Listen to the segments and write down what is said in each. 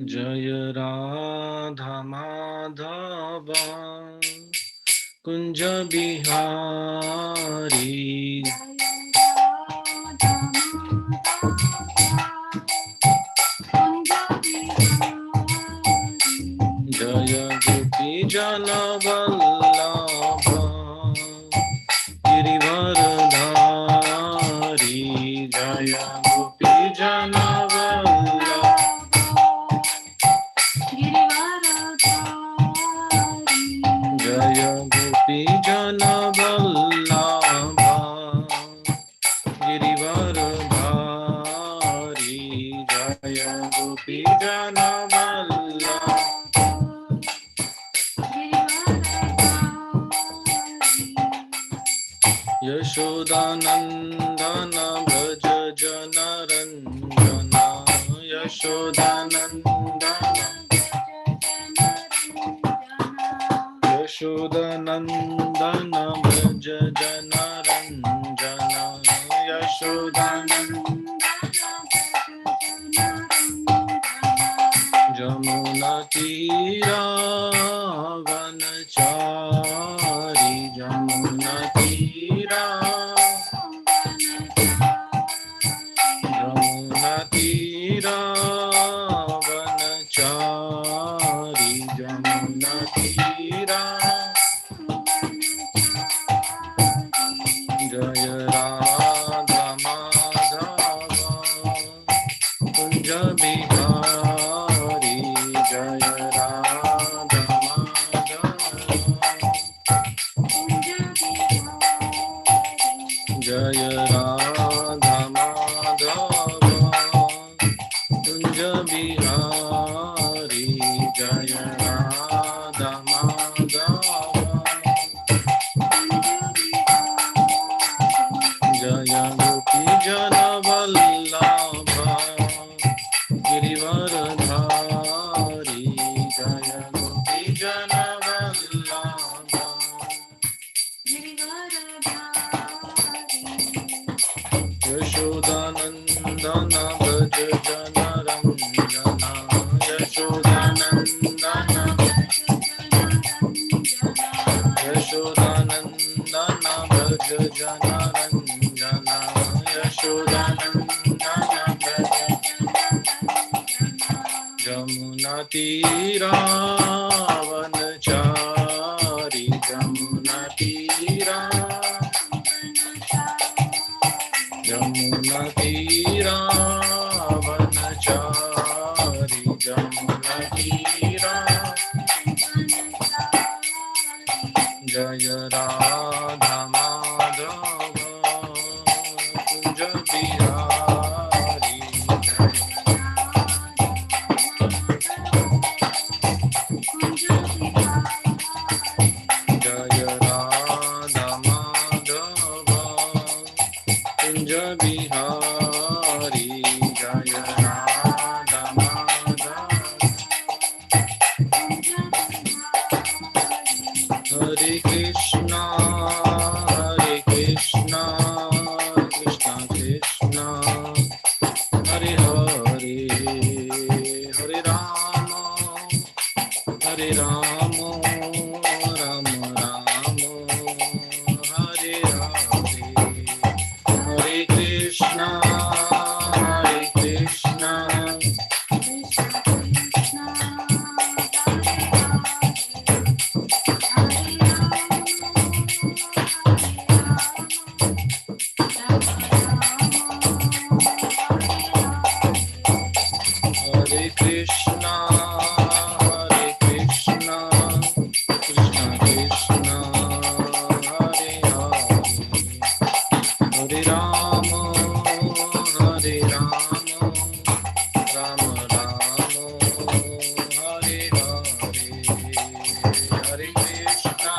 Jaya Radha Madhava Kunja Bihari Jaya Gopi Jana Vallabha Girivaradhari Jaya Gopi Jana Vallabha Jaya Gopi Jana Vallabha Girivaradhari Jaya Gopi Jana Vallabha Yashodanandana Braja Janaranjana Yashodanandana Yashodanandana Braja Janaranjana Yashodanandana Jamuna Tira Vanachari Jamuna Tira Jamuna Tira Vanachari Jamuna Tira Jaya Radha Madhava Kunja Bihari Jaya Radha Madhava Jaya Radha Madhava Kunja Bihari Jaya Radha Madhava Jaya Gopi Jana Vallabha Girivaradhari Jaya Gopi Jana Vallabha Yashodanandana Braja Janaranjana Yashodanandana Yashodanandana Braja Janaranjana Yashodanandana Braja Jamuna Tira Vanachari Jamuna Tira Jamuna Tira Vanachari Jamuna Tira Jaya Radha Madhava Kunja Bihari Jaya Radha Madhava Kunja Bihari Jaya Radha Madhava Hare Krishna Krishna Krishna Hare Hare Hare Rama Rama Rama Hare Hare Hare Krishna Krishna Hare Krishna Krishna Krishna Hare Hare Hare Rama Rama Rama Hare Hare Hare Krishna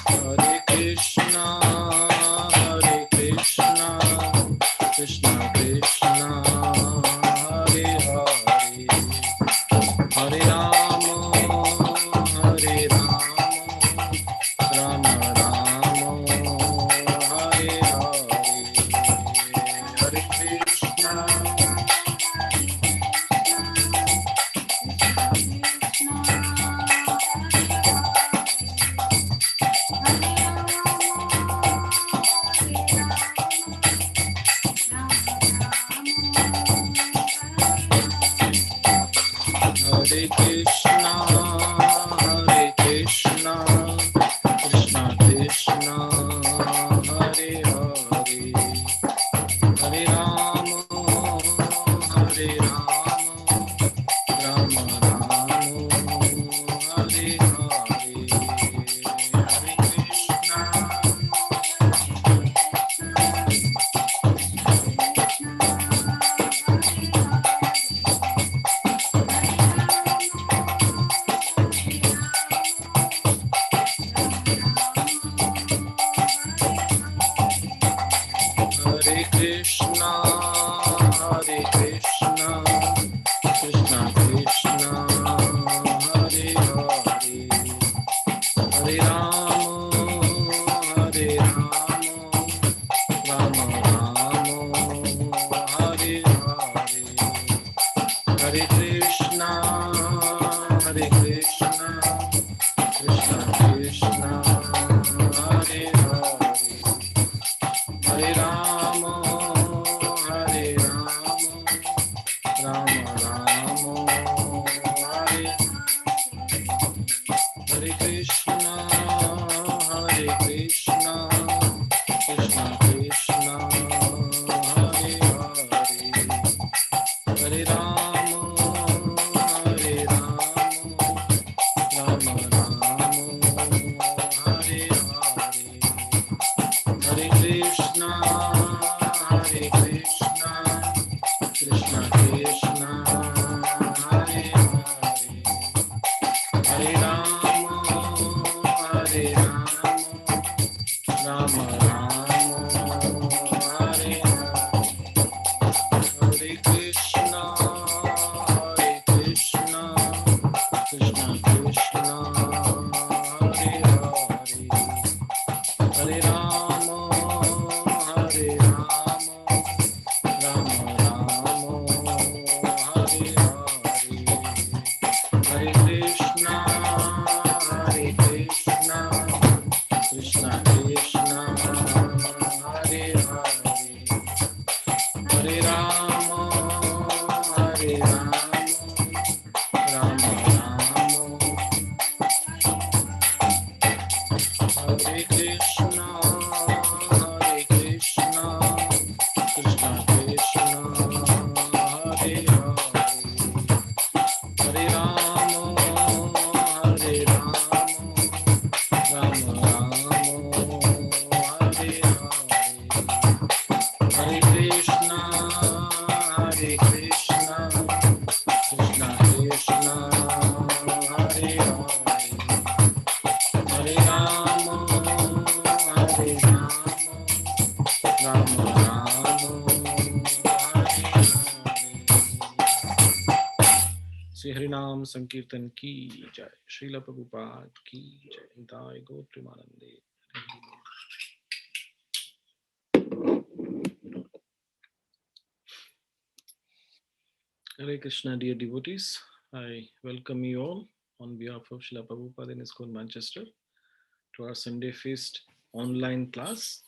Hare Krishna Hare Krishna, Hare Krishna, Krishna Krishna, Hare Hare, Hare Rama, Hare Rama, Rama Rama, Hare Hare, Hare Krishna, Hare Krishna, Krishna Krishna, Hare Hare, Hare Rama, Hare Rama, Rama Rama, Hare Hare. Shri हरिनाम संकीर्तन की जय। श्रील प्रभुपाद की जय। निताय गौर प्रेमानंदे। Hare Krishna, dear devotees. I welcome you all on behalf of Srila Prabhupada in ISKCON Manchester to our Sunday Feast online class.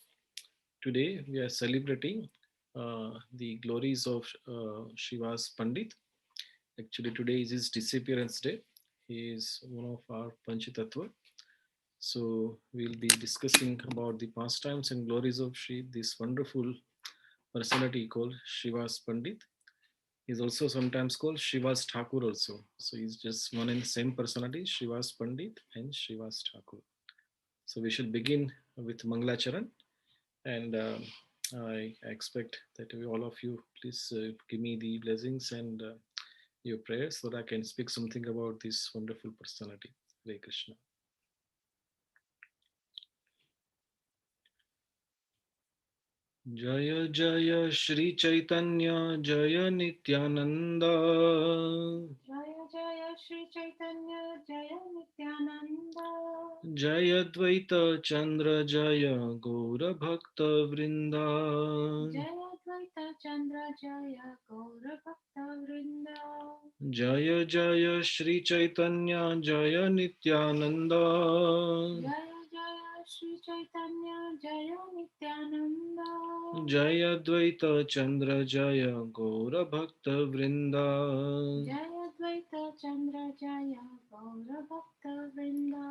Today we are celebrating the glories of Srivas Pandit. Actually, today is his disappearance day. He is one of our Panchatattva. So we'll be discussing about the pastimes and glories of Sri, this wonderful personality called Srivas Pandit. He's also sometimes called Srivas Thakur also. So he's just one and same personality, Srivas Pandit and Srivas Thakur. So we should begin with Mangalacharan, and I expect that all of you please give me the blessings and your prayers so that I can speak something about this wonderful personality. Hare Krishna. Jaya Jaya Shri Chaitanya Jaya Nityananda. Jaya Jaya Shri Chaitanya Jaya Nityananda. Jaya Dvaita Chandra Jaya Gaura Bhakta Vrinda. Jaya Dvaita Chandra Jaya Gaura Bhakta Vrinda. Jaya Jaya Shri Chaitanya Jaya Nityananda. Jaya Jaya Shri Chaitanya Jaya Nityananda. Jaya Dvaita Chandra Jaya Gaura Bhakta Vrinda. Jaya Dvaita Chandra Jaya Gaura Bhakta Vrinda.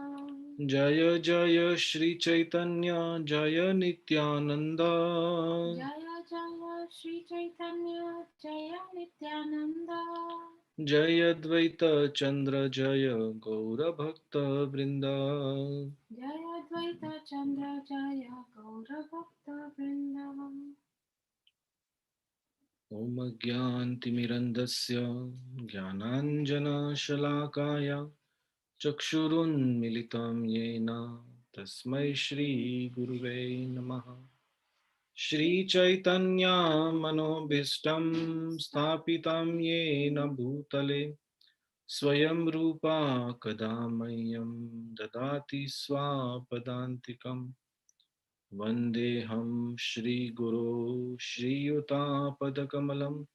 Jaya Jaya Shri Chaitanya Jaya Nityananda. Jaya Jaya Shri Chaitanya Jaya Nityananda. Jaya Dvaita Chandra Jaya Gaura Bhakta Vrinda. Jaya Dvaita Chandra Jaya Gaura Bhakta Vrinda. Om Gyantimirandasya Gyananjana Shalakaya Chakshurunmilitam Yena Tasmai Shri Guruve Namaha. Shri Chaitanya Manobhishtam Sthapitam Yena Bhutale Swayam Rupa Kadamayam Dadati Swapadantikam. Vandeham Shri Guru Shri Yuta Padakamalam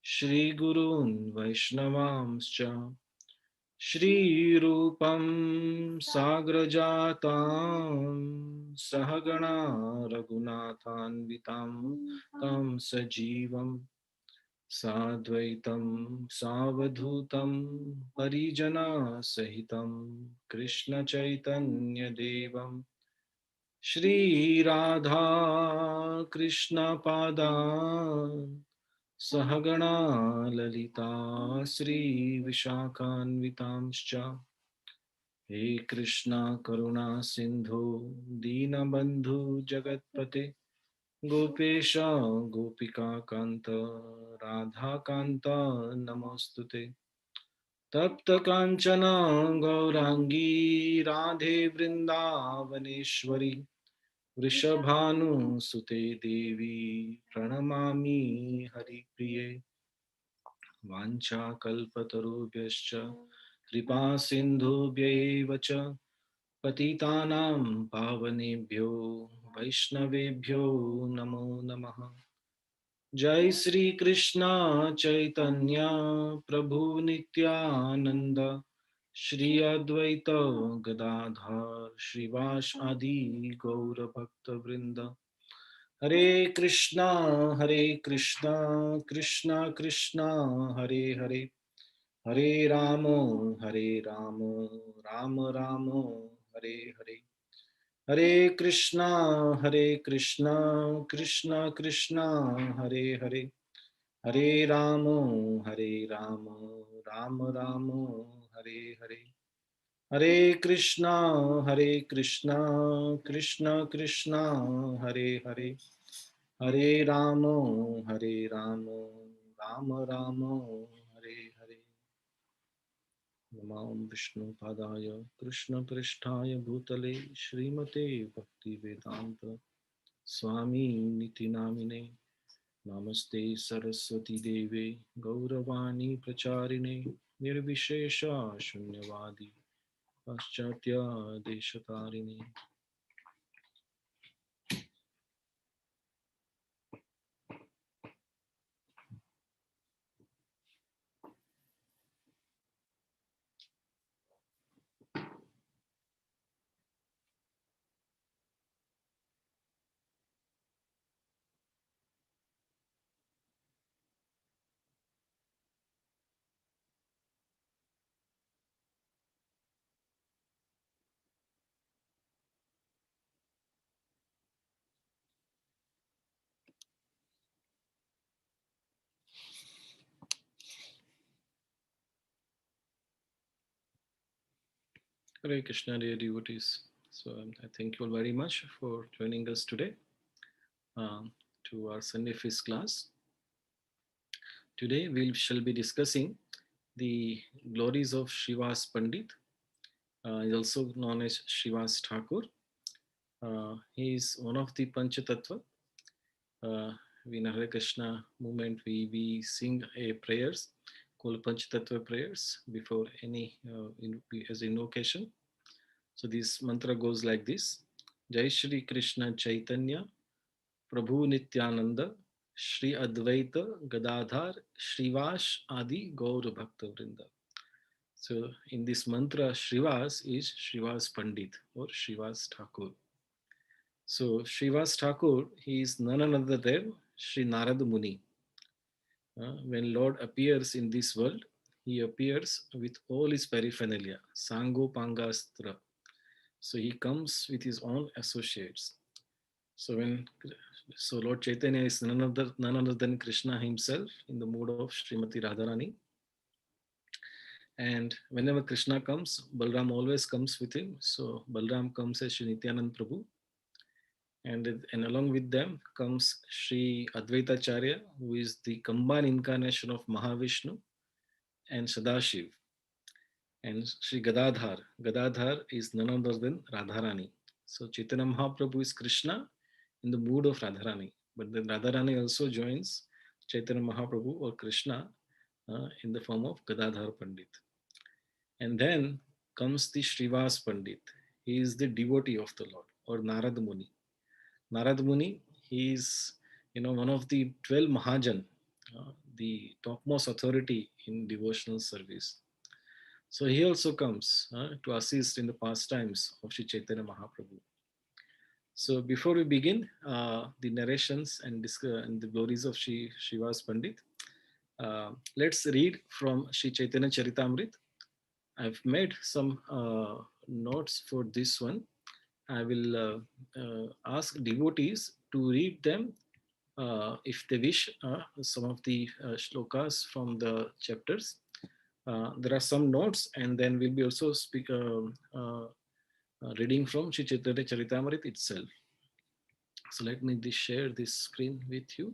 Shri Gurun Vaishnavamscha Shri Rupam Sagrajatam Sahagana Raghunathanvitam Tam Sajivam Sadvaitam Savadhutam Parijana Sahitam Krishna Chaitanya Devam Shri Radha Krishna Padan Sahagana Lalita Sri Vishakhanvitamscha. He Krishna Karuna Sindhu Dinabandhu Jagatpate Gopesha Gopika Kanta Radha Kanta Namostute. Tapta Kanchana Gaurangi Radhe Vrindavaneshwari Vrishabhanu Sute Devi Pranamami Hari Priye. Vancha kalpatarubhyascha kripa sindhubhyaiva cha patitanam pavanebhyo vaishnavebhyo namo namaha. Jai Sri Krishna Chaitanya Prabhu Nityananda Shri Advaita Gadadhar Srivas Adi Gaura Bhakta Vrinda. Hare Krishna, Hare Krishna, Krishna Krishna, Hare Hare, Hare Ramo, Hare Ramo, Rama Ramo, Hare Hare. Hare Krishna, Krishna Krishna, Hare Hare, Hare Rama, Rama Rama, Hare Hare. Hare Krishna, Krishna Krishna, Hare Hare, Hare Rama, Rama Rama, Hare Hare. Namam Vishnu Padaya, Krishna Prishtaya Bhutale, Srimate Bhakti Vedanta, Swami Niti Namine, Namaste Saraswati Deve, Gauravani Pracharine, Nirvishesha Shunyavadi, Paschatya Deshatarine. Hare Krishna, dear devotees. So I thank you all very much for joining us today to our Sunday Feast class. Today we shall be discussing the glories of Srivas Pandit. Is also known as Srivas Thakur. He is one of the Panchatattva. In Hare Krishna movement, we sing a prayers called Panchatattva prayers before any as invocation. So this mantra goes like this: Jai Shri Krishna Chaitanya Prabhu Nityananda Shri Advaita Gadadhar Srivas Adi Gaur Bhakta Vrinda. So in this mantra, Srivas is Srivas Pandit or Srivas Thakur. So Srivas Thakur, he is none other than Sri Narada Muni. When Lord appears in this world, he appears with all his paraphernalia, Sango Pangastra. So he comes with his own associates. So Lord Chaitanya is none other than Krishna himself in the mood of Srimati Radharani. And whenever Krishna comes, Balram always comes with him. So Balram comes as Sri Nityanand Prabhu. And along with them comes Sri Advaita Acharya, who is the combined incarnation of Mahavishnu and Sadashiv. And Sri Gadadhar. Gadadhar is none other than Radharani. So Chaitanya Mahaprabhu is Krishna in the mood of Radharani. But then Radharani also joins Chaitanya Mahaprabhu or Krishna in the form of Gadadhar Pandit. And then comes the Srivas Pandit. He is the devotee of the Lord, or Narad Muni. Narad Muni, he is one of the 12 Mahajan, the topmost authority in devotional service. So he also comes to assist in the pastimes of Sri Chaitanya Mahaprabhu. So before we begin the narrations and the glories of Srivas Pandit, let's read from Sri Chaitanya Charitamrit. I've made some notes for this one. I will ask devotees to read them if they wish, some of the shlokas from the chapters. There are some notes, and then we'll be also reading from Sri Chaitanya Charitamrit itself. So let me share this screen with you.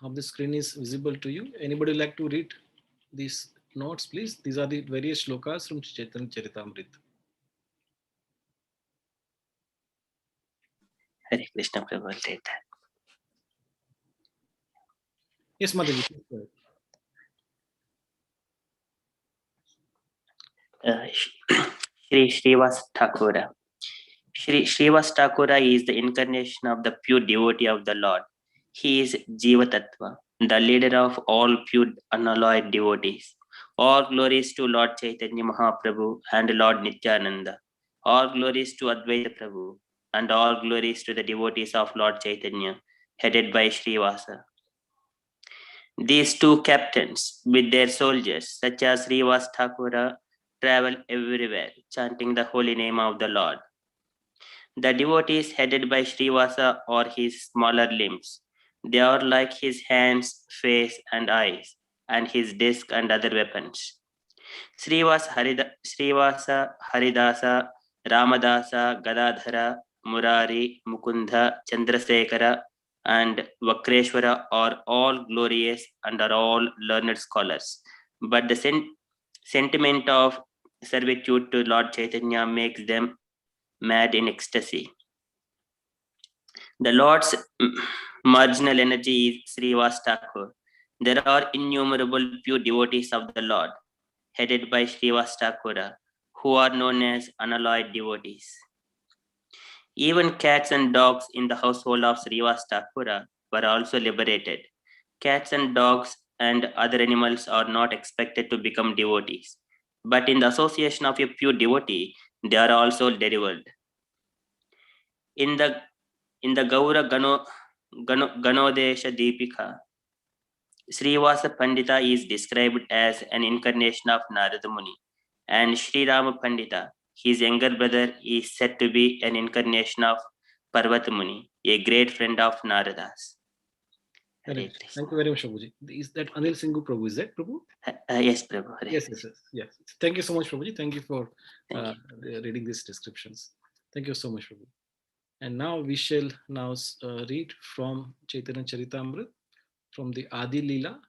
How the screen is visible to you? Anybody like to read these notes, please? These are the various shlokas from Chaitanya Charitamrit. Hare Krishna Prabhu will take that. Yes, Mataji. Shri Srivas Thakura. Srivas Thakura is the incarnation of the pure devotee of the Lord. He is Jiva Tattva, the leader of all pure unalloyed devotees. All glories to Lord Chaitanya Mahaprabhu and Lord Nityananda. All glories to Advaita Prabhu, and all glories to the devotees of Lord Chaitanya, headed by Srivasa. These two captains, with their soldiers, such as Srivas Thakura, travel everywhere, chanting the holy name of the Lord. The devotees headed by Srivasa are his smaller limbs. They are like his hands, face, and eyes, and his disc and other weapons. Srivasa, Haridasa, Ramadasa, Gadadhara, Murari, Mukunda, Chandrasekhara, and Vakreshwara are all glorious and are all learned scholars. But the sentiment of servitude to Lord Chaitanya makes them mad in ecstasy. The Lord's marginal energy is Srivas Thakur. There are innumerable pure devotees of the Lord, headed by Srivas Thakura, who are known as unalloyed devotees. Even cats and dogs in the household of Srivas Thakura were also liberated. Cats and dogs and other animals are not expected to become devotees, but in the association of a pure devotee, they are also delivered. In the Gaura Ganodesha Deepika, Srivasa Pandita is described as an incarnation of Narada Muni, and Sri Rama Pandita, his younger brother, is said to be an incarnation of Parvat Muni, a great friend of Narada's. Correct. Thank you very much, Prabhuji. Is that Anil Singhu Prabhu? Is that Prabhu? Yes, Prabhu. Yes. Thank you so much, Prabhuji. Thank you for Thank reading these descriptions. Thank you so much, Prabhu. And now we shall read from Chaitanya Charitamrita, from the Adi Leela,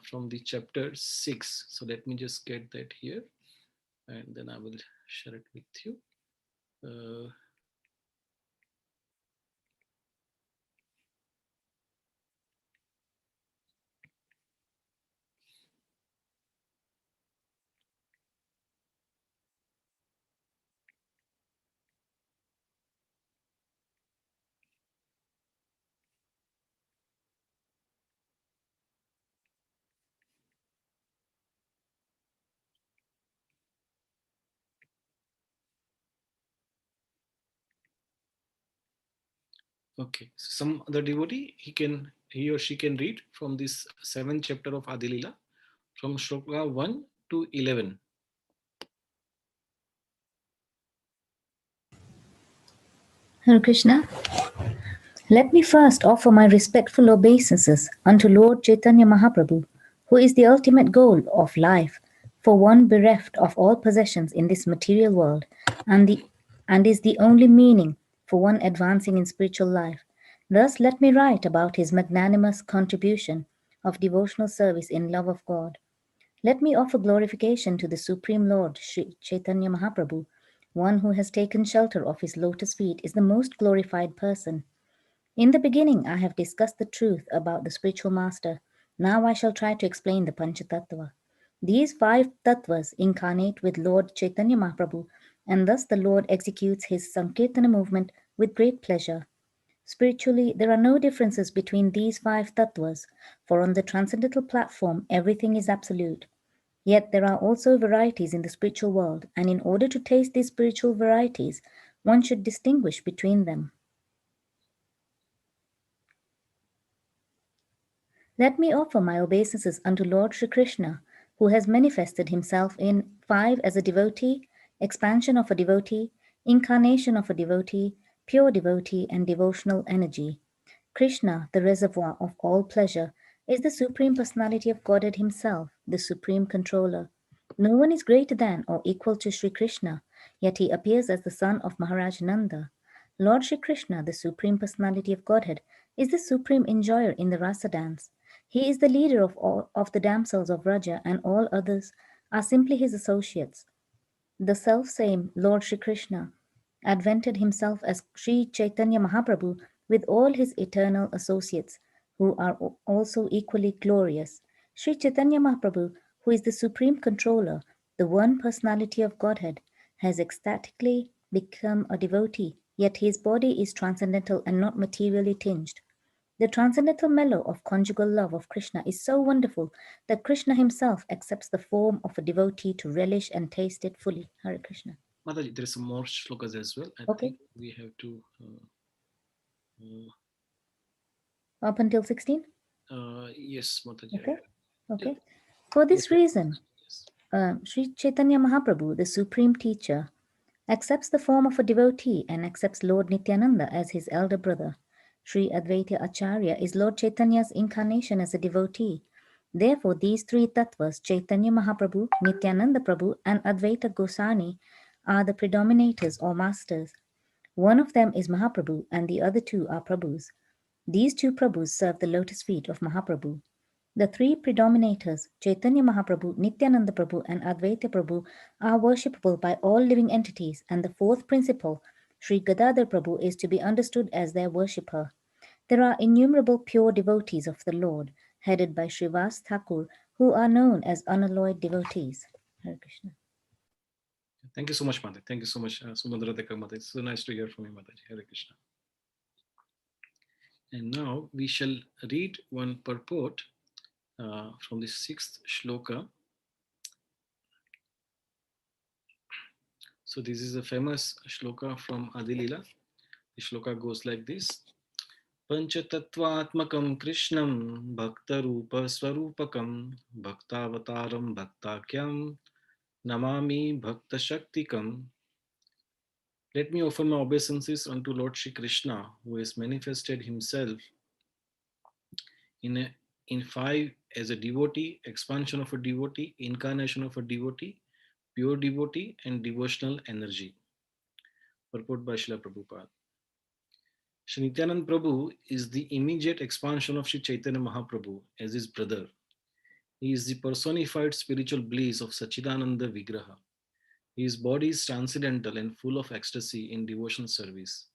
from the chapter 6. So let me just get that here, and then I will share it with you. Okay, so some other devotee, he or she can read from this 7th chapter of Adi Leela, from Shloka 1 to 11. Hare Krishna. Let me first offer my respectful obeisances unto Lord Chaitanya Mahaprabhu, who is the ultimate goal of life for one bereft of all possessions in this material world, and is the only meaning for one advancing in spiritual life. Thus let me write about his magnanimous contribution of devotional service in love of God. Let me offer glorification to the Supreme Lord Sri Chaitanya Mahaprabhu. One who has taken shelter of his lotus feet is the most glorified person. In the beginning, I have discussed the truth about the spiritual master. Now I shall try to explain the Panchatattva. These 5 tattvas incarnate with Lord Chaitanya Mahaprabhu, and thus the Lord executes his Sankirtana movement with great pleasure. Spiritually, there are no differences between these 5 tattvas, for on the transcendental platform, everything is absolute. Yet there are also varieties in the spiritual world, and in order to taste these spiritual varieties, one should distinguish between them. Let me offer my obeisances unto Lord Sri Krishna, who has manifested himself in 5 as a devotee, expansion of a devotee, incarnation of a devotee, pure devotee, and devotional energy. Krishna, the reservoir of all pleasure, is the Supreme Personality of Godhead Himself, the Supreme Controller. No one is greater than or equal to Sri Krishna, yet he appears as the son of Maharaj Nanda. Lord Sri Krishna, the Supreme Personality of Godhead, is the supreme enjoyer in the rasa dance. He is the leader of all of the damsels of Raja, and all others are simply his associates. The self-same Lord Sri Krishna advented himself as Sri Chaitanya Mahaprabhu with all his eternal associates, who are also equally glorious. Sri Chaitanya Mahaprabhu, who is the supreme controller, the one personality of Godhead, has ecstatically become a devotee, yet his body is transcendental and not materially tinged. The transcendental mellow of conjugal love of Krishna is so wonderful that Krishna himself accepts the form of a devotee to relish and taste it fully. Hare Krishna. Mataji, there are some more shlokas as well. I Okay. think we have to. Up until 16? Yes, Mataji. Okay. Okay. For this reason, Sri Chaitanya Mahaprabhu, the supreme teacher, accepts the form of a devotee and accepts Lord Nityananda as his elder brother. Sri Advaita Acharya is Lord Chaitanya's incarnation as a devotee. Therefore, these three tattvas, Chaitanya Mahaprabhu, Nityananda Prabhu, and Advaita Goswami, are the predominators or masters. One of them is Mahaprabhu, and the other two are Prabhus. These two Prabhus serve the lotus feet of Mahaprabhu. The three predominators, Chaitanya Mahaprabhu, Nityananda Prabhu, and Advaita Prabhu, are worshipable by all living entities, and the fourth principle, Sri Gadadhar Prabhu, is to be understood as their worshipper. There are innumerable pure devotees of the Lord, headed by Srivas Thakur, who are known as unalloyed devotees. Hare Krishna. Thank you so much, Mataji. Thank you so much, Sumandra Dekar Mataji. It's so nice to hear from you, Mataji. Hare Krishna. And now we shall read one purport from the 6th shloka. So this is a famous shloka from Adilila. The shloka goes like this. Panchatattvatmakam Krishnam Bhaktarupa Swarupakam Bhaktavataram Bhaktakyam Namami Bhakta Shaktikam. Let me offer my obeisances unto Lord Shri Krishna, who has manifested himself in five as a devotee, expansion of a devotee, incarnation of a devotee, pure devotee, and devotional energy. Purport by Srila Prabhupada. Shri Nityanand Prabhu is the immediate expansion of Shri Chaitanya Mahaprabhu as his brother. He is the personified spiritual bliss of Sachidananda Vigraha. His body is transcendental and full of ecstasy in devotion service.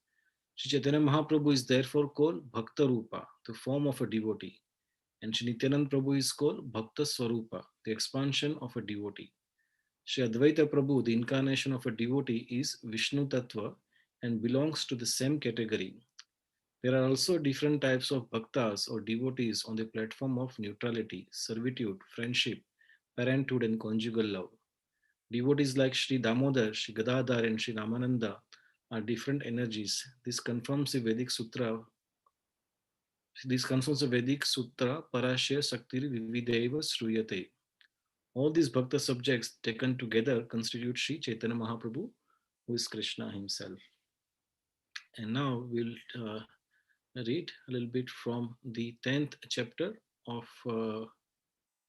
Shri Chaitanya Mahaprabhu is therefore called Bhakta Rupa, the form of a devotee. And Shri Nityanand Prabhu is called Bhakta Swarupa, the expansion of a devotee. Shri Advaita Prabhu, the incarnation of a devotee, is Vishnu Tattva and belongs to the same category. There are also different types of bhaktas or devotees on the platform of neutrality, servitude, friendship, parenthood, and conjugal love. Devotees like Sri Damodar, Sri Gadadhar, and Sri Ramananda are different energies. This confirms the Vedic Sutra. This confirms the Vedic Sutra Parashya Saktir Vivideva Sruyate. All these bhakta subjects taken together constitute Sri Chaitanya Mahaprabhu, who is Krishna himself. And now we'll read a little bit from the 10th chapter of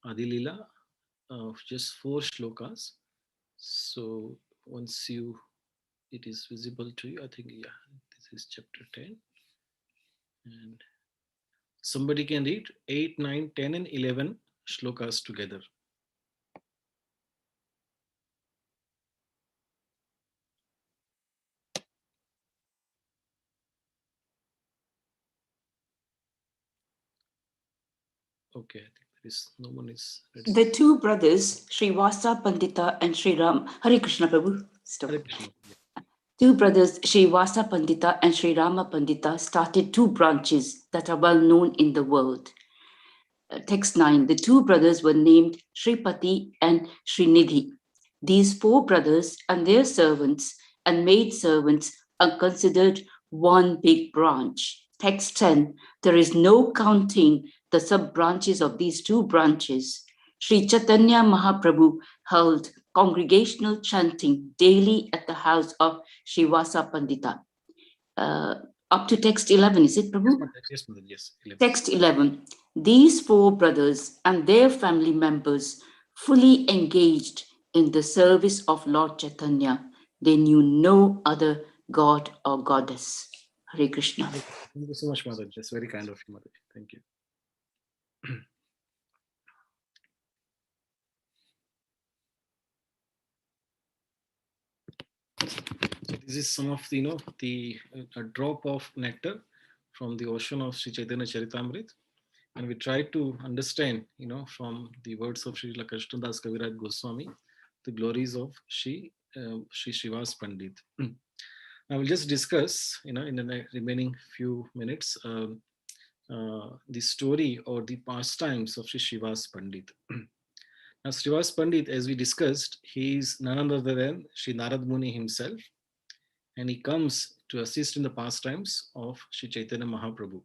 Adilila, just 4 shlokas. So once it is visible to you, I think, yeah, this is chapter 10. And somebody can read 8, 9, 10, and 11 shlokas together. Okay, I think there is no one is ready. The two brothers, Srivasa Pandita and Sri Ram, Hare Krishna Prabhu. Stop. Hare Krishna. Two brothers, Srivasa Pandita and Sri Rama Pandita, started two branches that are well known in the world. Text 9, the two brothers were named Sripati and Srinidhi. These four brothers and their servants and maidservants are considered one big branch. Text 10, there is no counting the sub-branches of these two branches. Sri Chaitanya Mahaprabhu held congregational chanting daily at the house of Srivasa Pandita. Up to text 11, is it, Prabhu? Yes, Mother, yes. 11. Text 11. These four brothers and their family members fully engaged in the service of Lord Chaitanya. They knew no other god or goddess. Hare Krishna. Thank you so much, Mother. That's very kind of you, Mother. Thank you. This is some of the, a drop of nectar from the ocean of Sri Chaitanya Charitamrit. And we try to understand, from the words of Sri Krishnadas Kaviraj Goswami, the glories of Sri Srivas Pandit. I will just discuss, in the remaining few minutes, the story or the pastimes of Sri Srivas Pandit. Now, Srivas Pandit, as we discussed, he is none other than Sri Narad Muni himself, and he comes to assist in the pastimes of Sri Chaitanya Mahaprabhu.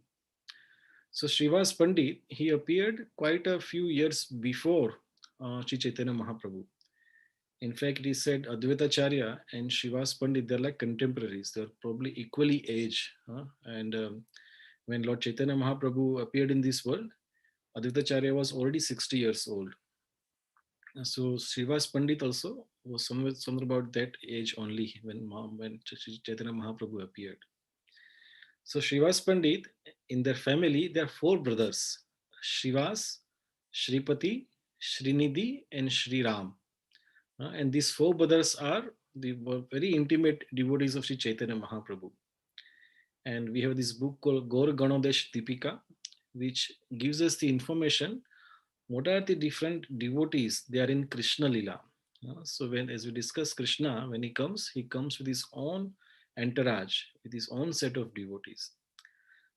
So Srivas Pandit, he appeared quite a few years before Sri Chaitanya Mahaprabhu. In fact, it is said Advaitacharya and Srivas Pandit, they're like contemporaries. They're probably equally age. And when Lord Chaitanya Mahaprabhu appeared in this world, Advaitacharya was already 60 years old. So Srivas Pandit also was somewhere about that age only when Chaitanya Mahaprabhu appeared. So Srivas Pandit, in their family, there are four brothers: Srivas, Shripati, Srinidhi, and Sri Ram. And these four brothers are the very intimate devotees of Sri Chaitanya Mahaprabhu. And we have this book called Gaur Ganodesh Deepika, which gives us the information what are the different devotees they are in Krishna Lila. So when, as we discuss Krishna, when he comes with his own entourage, with his own set of devotees.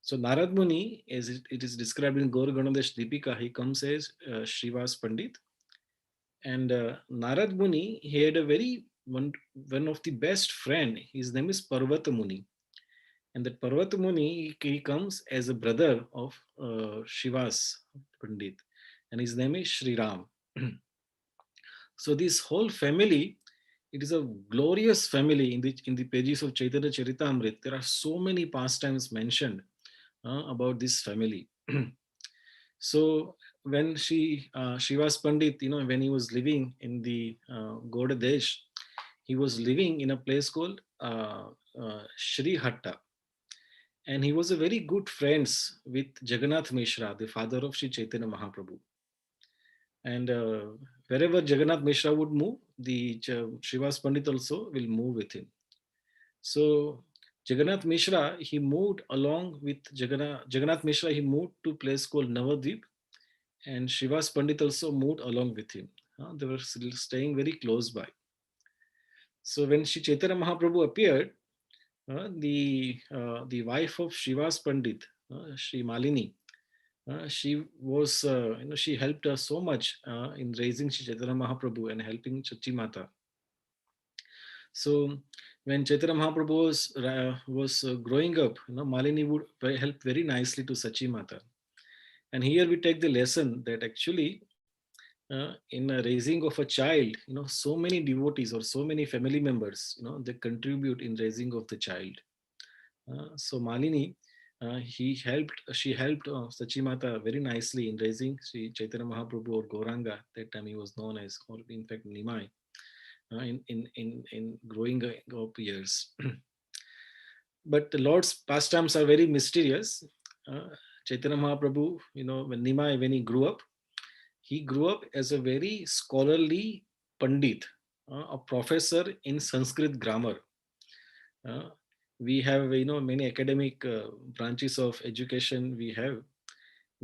So Narad Muni, as it is described in Gaur Ganodesh Deepika, he comes as Srivas Pandit. And Narad Muni, he had a one of the best friend. His name is Parvata Muni. And that Parvata Muni, he comes as a brother of Shivas Pandit. And his name is Sri Ram. So this whole family, it is a glorious family in the pages of Chaitanya Charitamrita. There are so many pastimes mentioned about this family. So when Shivas Pandit, when he was living in the Goda Desh, he was living in a place called Shri Hatta. And he was a very good friends with Jagannath Mishra, the father of Sri Chaitanya Mahaprabhu. And wherever Jagannath Mishra would move, the Srivas Pandit also will move with him. So Jagannath Mishra, he moved along with Jagannath Mishra, he moved to a place called Navadvip, and Srivas Pandit also moved along with him. They were still staying very close by. So when Sri Chaitanya Mahaprabhu appeared, the wife of Srivas Pandit, Sri Malini, she was, she helped us so much in raising Sri Chaitanya Mahaprabhu and helping Chachi Mata. So when Chaitanya Mahaprabhu was growing up, Malini would help very nicely to Sachi Mata. And here we take the lesson that actually in a raising of a child, so many devotees or so many family members, they contribute in raising of the child. So Malini, she helped Sachimata very nicely in raising Sri Chaitanya Mahaprabhu or Gauranga. That time he was known as, or in fact Nimai, in growing up years. But the Lord's pastimes are very mysterious. Chaitanya Mahaprabhu, when Nimai, when he grew up as a very scholarly Pandit, a professor in Sanskrit grammar. We have, many academic branches of education we have.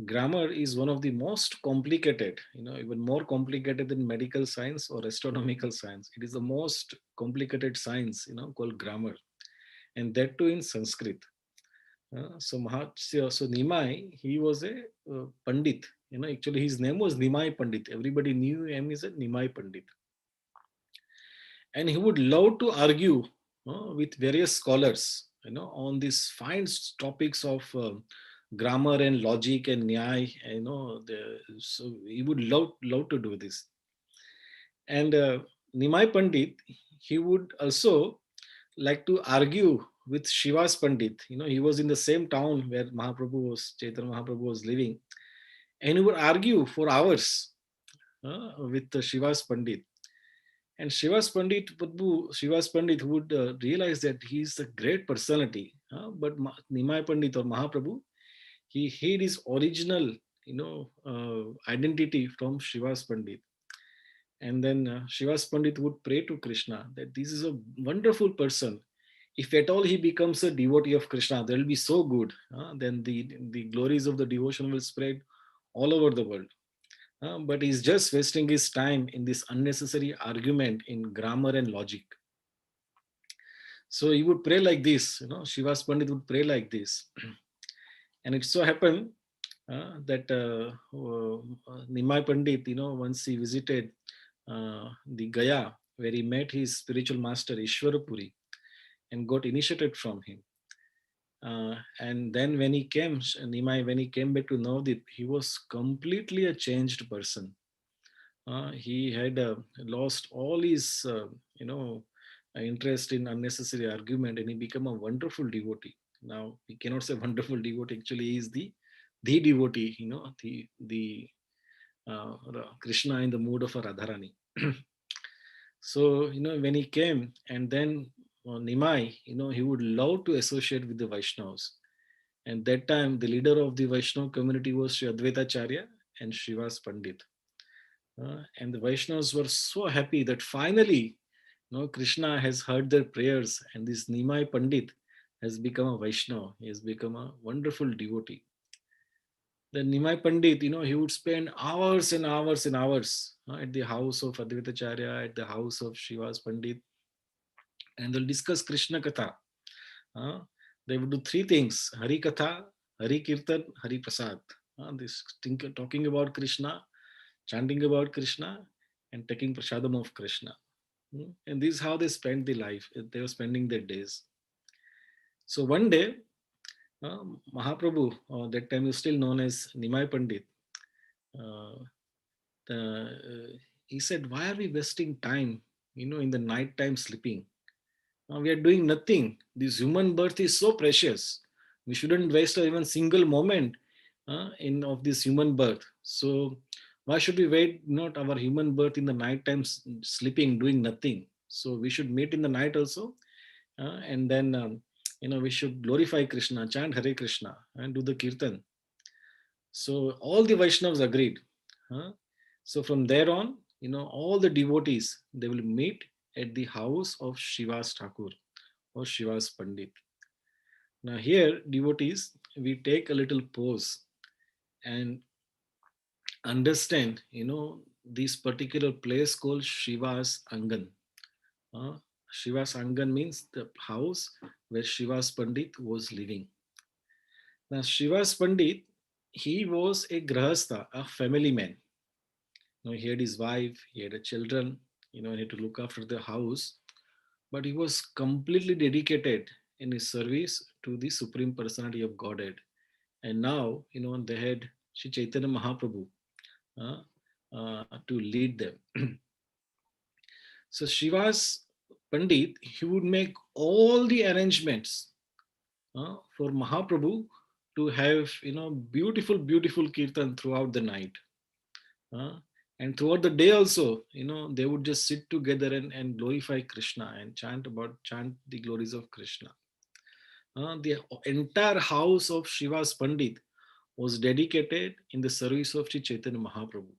Grammar is one of the most complicated, even more complicated than medical science or astronomical science. It is the most complicated science, called grammar, and that too in Sanskrit. So Nimai, he was a Pandit. Actually his name was Nimai Pandit. Everybody knew him as a Nimai Pandit. And he would love to argue with various scholars, on these fine topics of grammar and logic and nyay. So he would love to do this. And Nimai Pandit, he would also like to argue with Shivas Pandit. He was in the same town where Chaitanya Mahaprabhu was living, and he would argue for hours with Shivas Pandit. And Shivas Pandit would realize that he is a great personality, but Nimai Pandit or Mahaprabhu, he hid his original, identity from Shivas Pandit. And then Shivas Pandit would pray to Krishna that this is a wonderful person. If at all he becomes a devotee of Krishna, that will be so good. Then the glories of the devotion will spread all over the world. But he's just wasting his time in this unnecessary argument in grammar and logic. So he would pray like this, Shivas Pandit would pray like this. And it so happened that Nimai Pandit, once he visited the Gaya, where he met his spiritual master Ishwarapuri and got initiated from him. And then when he came, Nimai, when he came back to Navadip, he was completely a changed person. He had lost all his, interest in unnecessary argument, and he became a wonderful devotee. Now we cannot say wonderful devotee. Actually, he is the devotee. The Krishna in the mood of a Radharani. So when he came, and then Nimai, he would love to associate with the Vaishnavas. And that time, the leader of the Vaishnava community was Sri Advaitacharya and Srivas Pandit. And the Vaishnavas were so happy that finally, Krishna has heard their prayers, and this Nimai Pandit has become a Vaishnava. He has become a wonderful devotee. The Nimai Pandit, he would spend hours and hours and hours at the house of Advaitacharya, at the house of Srivas Pandit, and they'll discuss Krishna Katha. They would do three things: Hari Katha, Hari Kirtan, Hari Prasad. Talking about Krishna, chanting about Krishna, and taking prasadam of Krishna. And this is how they spent their life. They were spending their days. So one day, Mahaprabhu, that time he was still known as Nimai Pandit, he said, "Why are we wasting time, in the night time sleeping? We are doing nothing. This human birth is so precious. We shouldn't waste even single moment in of this human birth. So why should we wait not our human birth in the night time sleeping, doing nothing? So we should meet in the night also, and then we should glorify Krishna, chant Hare Krishna, and do the kirtan." So all the Vaishnavas agreed. So from there on, all the devotees, they will meet at the house of Srivas Thakur or Srivas Pandit. Now here, devotees, we take a little pause and understand, this particular place called Srivas Angan. Srivas Angan means the house where Srivas Pandit was living. Now Srivas Pandit, he was a grahastha, a family man. He had his wife, he had a children, he had to look after the house, but he was completely dedicated in his service to the Supreme Personality of Godhead. And now, they had Sri Chaitanya Mahaprabhu to lead them. So Srivas Pandit, he would make all the arrangements for Mahaprabhu to have, beautiful, beautiful kirtan throughout the night. And throughout the day also, they would just sit together and glorify Krishna and chant the glories of Krishna. The entire house of Srivas Pandit was dedicated in the service of Sri Chaitanya Mahaprabhu.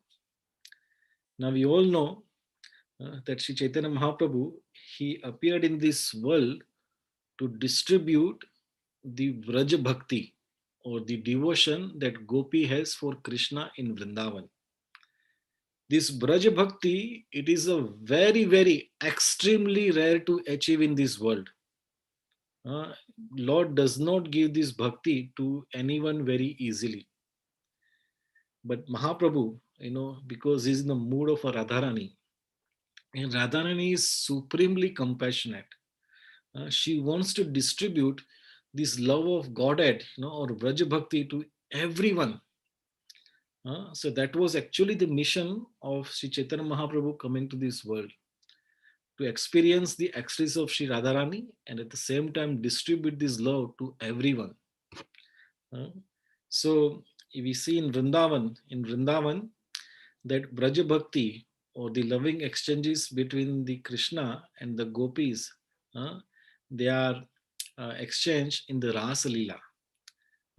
Now we all know that Sri Chaitanya Mahaprabhu, he appeared in this world to distribute the Vraja Bhakti, or the devotion that Gopi has for Krishna in Vrindavan. This Braja Bhakti, it is a very, very extremely rare to achieve in this world. Lord does not give this bhakti to anyone very easily. But Mahaprabhu, because he's in the mood of a Radharani, and Radharani is supremely compassionate. She wants to distribute this love of Godhead, or Braja Bhakti to everyone. So that was actually the mission of Sri Chaitanya Mahaprabhu coming to this world, to experience the ecstasy of Sri Radharani and at the same time distribute this love to everyone. So we see in Vrindavan, that Braja Bhakti, or the loving exchanges between the Krishna and the gopis, they are exchanged in the Rasa Leela.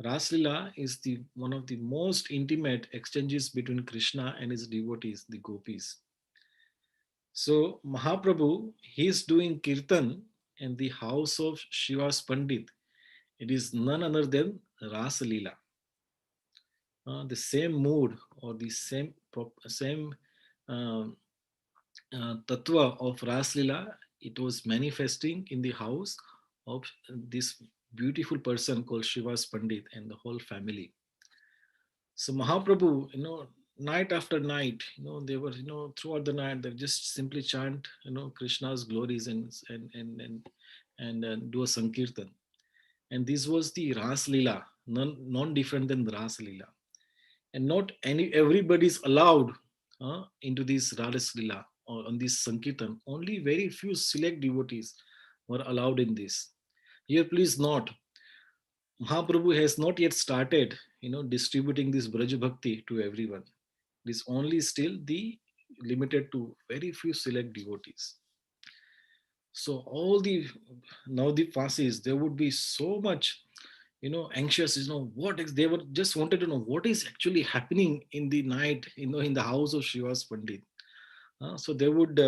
Rasa Leela is one of the most intimate exchanges between Krishna and his devotees, the gopis. So Mahaprabhu, he is doing kirtan in the house of Srivas Pandit. It is none other than Rasa Leela. The same mood, or the same tattva of Rasa Leela, it was manifesting in the house of this beautiful person called Srivas Pandit and the whole family. So Mahaprabhu, night after night, they were, throughout the night, they just simply chant, Krishna's glories and do a Sankirtan. And this was the Ras Leela, non different than the Ras Leela. And not everybody's allowed into this Ras Leela or on this Sankirtan. Only very few select devotees were allowed in this. Here, please note, Mahaprabhu has not yet started, distributing this Braj Bhakti to everyone. It is only still the limited to very few select devotees. So all the now the Fasis, there would be so much, anxious. They were just wanted to know what is actually happening in the night, in the house of Srivas Pandit. So they would,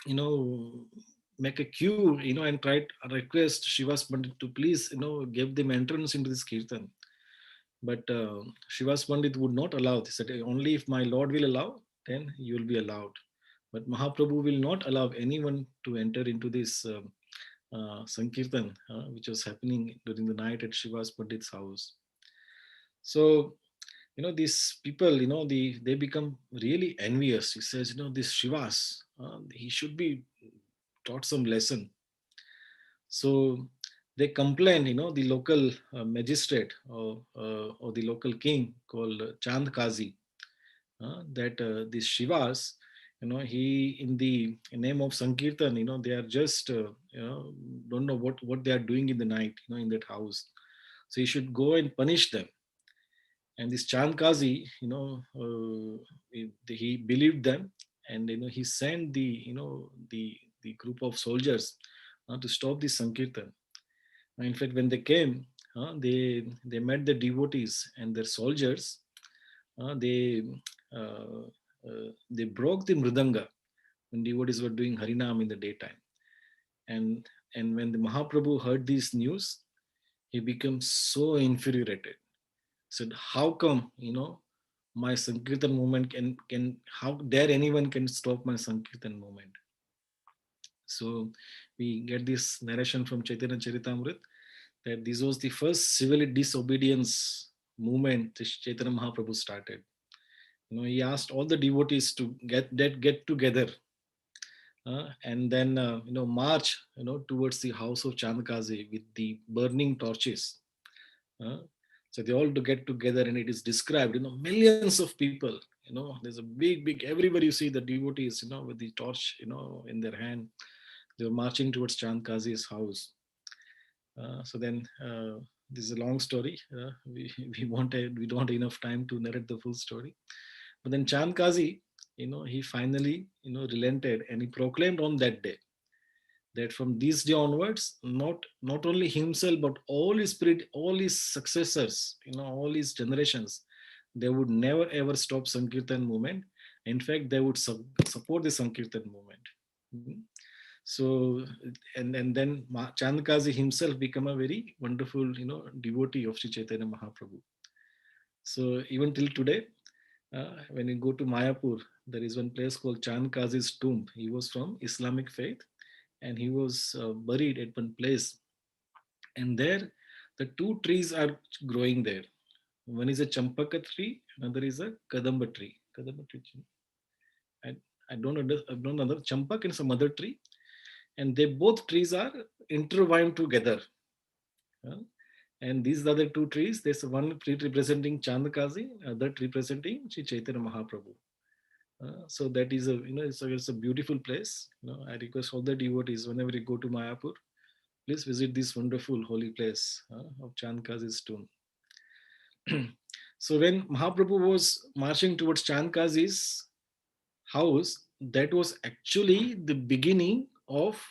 you know, make a queue, and try to request Srivas Pandit to please, give them entrance into this kirtan. But Srivas Pandit would not allow. He said, only if my Lord will allow, then you will be allowed. But Mahaprabhu will not allow anyone to enter into this Sankirtan, which was happening during the night at Srivas Pandit's house. So, these people, they become really envious. He says, this Srivas, he should be taught some lesson. So they complained, the local magistrate or the local king called Chand Kazi, that these Shivas, he in the name of Sankirtan, they are just, don't know what they are doing in the night, in that house. So he should go and punish them. And this Chand Kazi, he believed them, and he sent the group of soldiers to stop the Sankirtan. In fact, when they came, they met the devotees and their soldiers. Uh, they uh, they broke the mridanga when devotees were doing Harinam in the daytime. And when the Mahaprabhu heard this news, he became so infuriated. Said, how come, my Sankirtan movement can how dare anyone can stop my Sankirtan movement? So we get this narration from Chaitanya Charitamrita that this was the first civil disobedience movement that Chaitanya Mahaprabhu started. He asked all the devotees to get together and then march towards the house of Chandkazi with the burning torches. Uh, so they all to get together, and it is described, millions of people, there's a big, everywhere you see the devotees, with the torch, in their hand, they were marching towards Chandkazi's house. So then this is a long story. We don't have enough time to narrate the full story. But then Chand Kazi, he finally, relented, and he proclaimed on that day that from this day onwards, not only himself, but all his spirit, all his successors, all his generations, they would never ever stop Sankirtan movement. In fact, they would support the Sankirtan movement. So, and then Chand Kazi himself became a very wonderful, devotee of Sri Chaitanya Mahaprabhu. So even till today, when you go to Mayapur, there is one place called Chand Kazi's tomb. He was from Islamic faith, and he was buried at one place. And there, the two trees are growing there. One is a Champaka tree, another is a Kadamba tree. Kadamba tree. I don't know. Champak and some other tree, and they both trees are intertwined together. And these are the two trees. There's one tree representing Chandakazi, other tree representing Sri Chaitanya Mahaprabhu. So that is it's a beautiful place. I request all the devotees, whenever you go to Mayapur, please visit this wonderful holy place of Chandkazi's tomb. So when Mahaprabhu was marching towards Chandkazi's house, that was actually the beginning of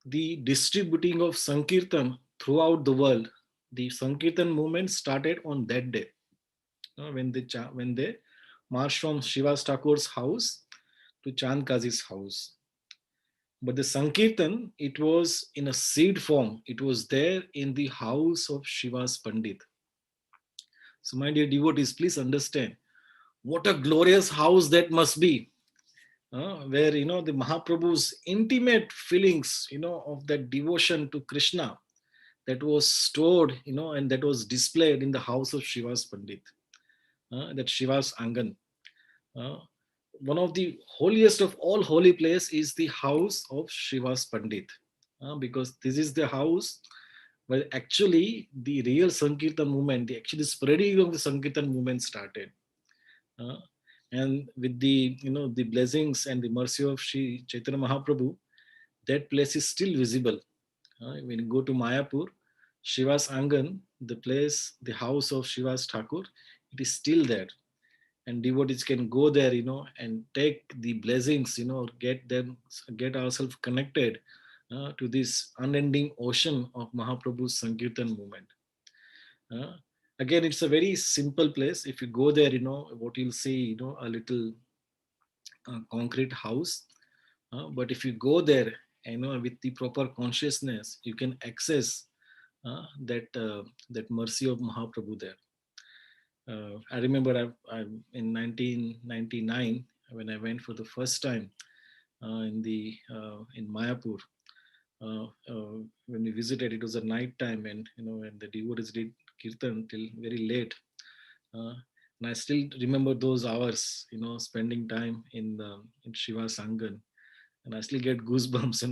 the distributing of Sankirtan throughout the world. The Sankirtan movement started on that day, when they marched from Srivas Thakur's house to Chand Kazi's house. But the Sankirtan, it was in a seed form. It was there in the house of Srivas Pandit. So my dear devotees, please understand what a glorious house that must be. Where the Mahaprabhu's intimate feelings of that devotion to Krishna, that was stored, and that was displayed in the house of Srivas Pandit, that Srivas Angan. Uh, One of the holiest of all holy place is the house of Srivas Pandit, because this is the house where actually the real Sankirtan movement, the actually spreading of the Sankirtan movement started. Uh, and with the the blessings and the mercy of Sri Chaitanya Mahaprabhu, that place is still visible. When you go to Mayapur, Shiva's Angan, the place, the house of Shiva's Thakur, it is still there. And devotees can go there, and take the blessings, get ourselves connected to this unending ocean of Mahaprabhu's Sankirtan movement. Uh, Again, it's a very simple place. If you go there, what you'll see, a little concrete house. But if you go there, with the proper consciousness, you can access that mercy of Mahaprabhu there. I remember I in 1999 when I went for the first time in Mayapur. When we visited, it was a night time, and when the devotees did kirtan till very late. Uh, and I still remember those hours, spending time in Shiva Sangan, and I still get goosebumps,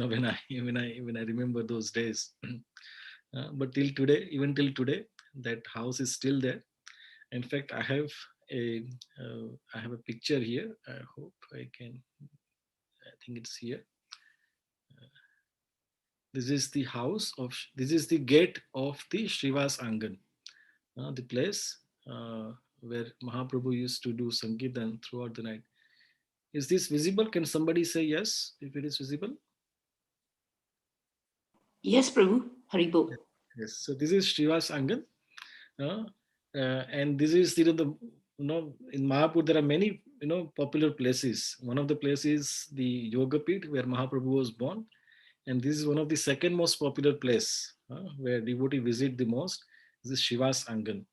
when I remember those days. But till today, even till today, that house is still there. In fact, a I have a picture here. I hope I can. I think it's here. This is the house of. This is the gate of the Srivas Angan, the place where Mahaprabhu used to do Sankirtan throughout the night. Is this visible? Can somebody say yes if it is visible? Yes, Prabhu. Haribo. Yes. So this is Srivas Angan, and this is in Mayapur there are many popular places. One of the places the Yoga Pit where Mahaprabhu was born, and this is one of the second most popular place where devotee visit the most. This is Shiva's Angan.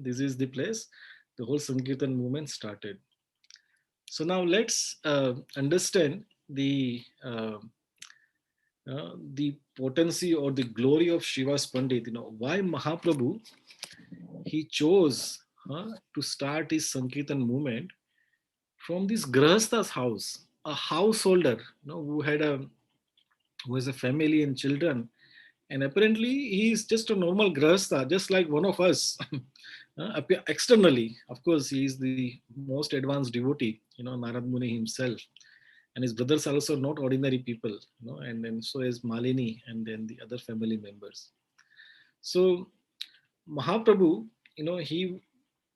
This is the place the whole Sankirtan movement started. So now let's understand the potency or the glory of Shiva's Pandit. Why Mahaprabhu he chose to start his Sankirtan movement from this Grahastha's house, a householder, who has a family and children, and apparently he is just a normal Grahastha, just like one of us. Externally, of course, he is the most advanced devotee, Narad Muni himself, and his brothers are also not ordinary people, and then so is Malini and then the other family members. So Mahaprabhu,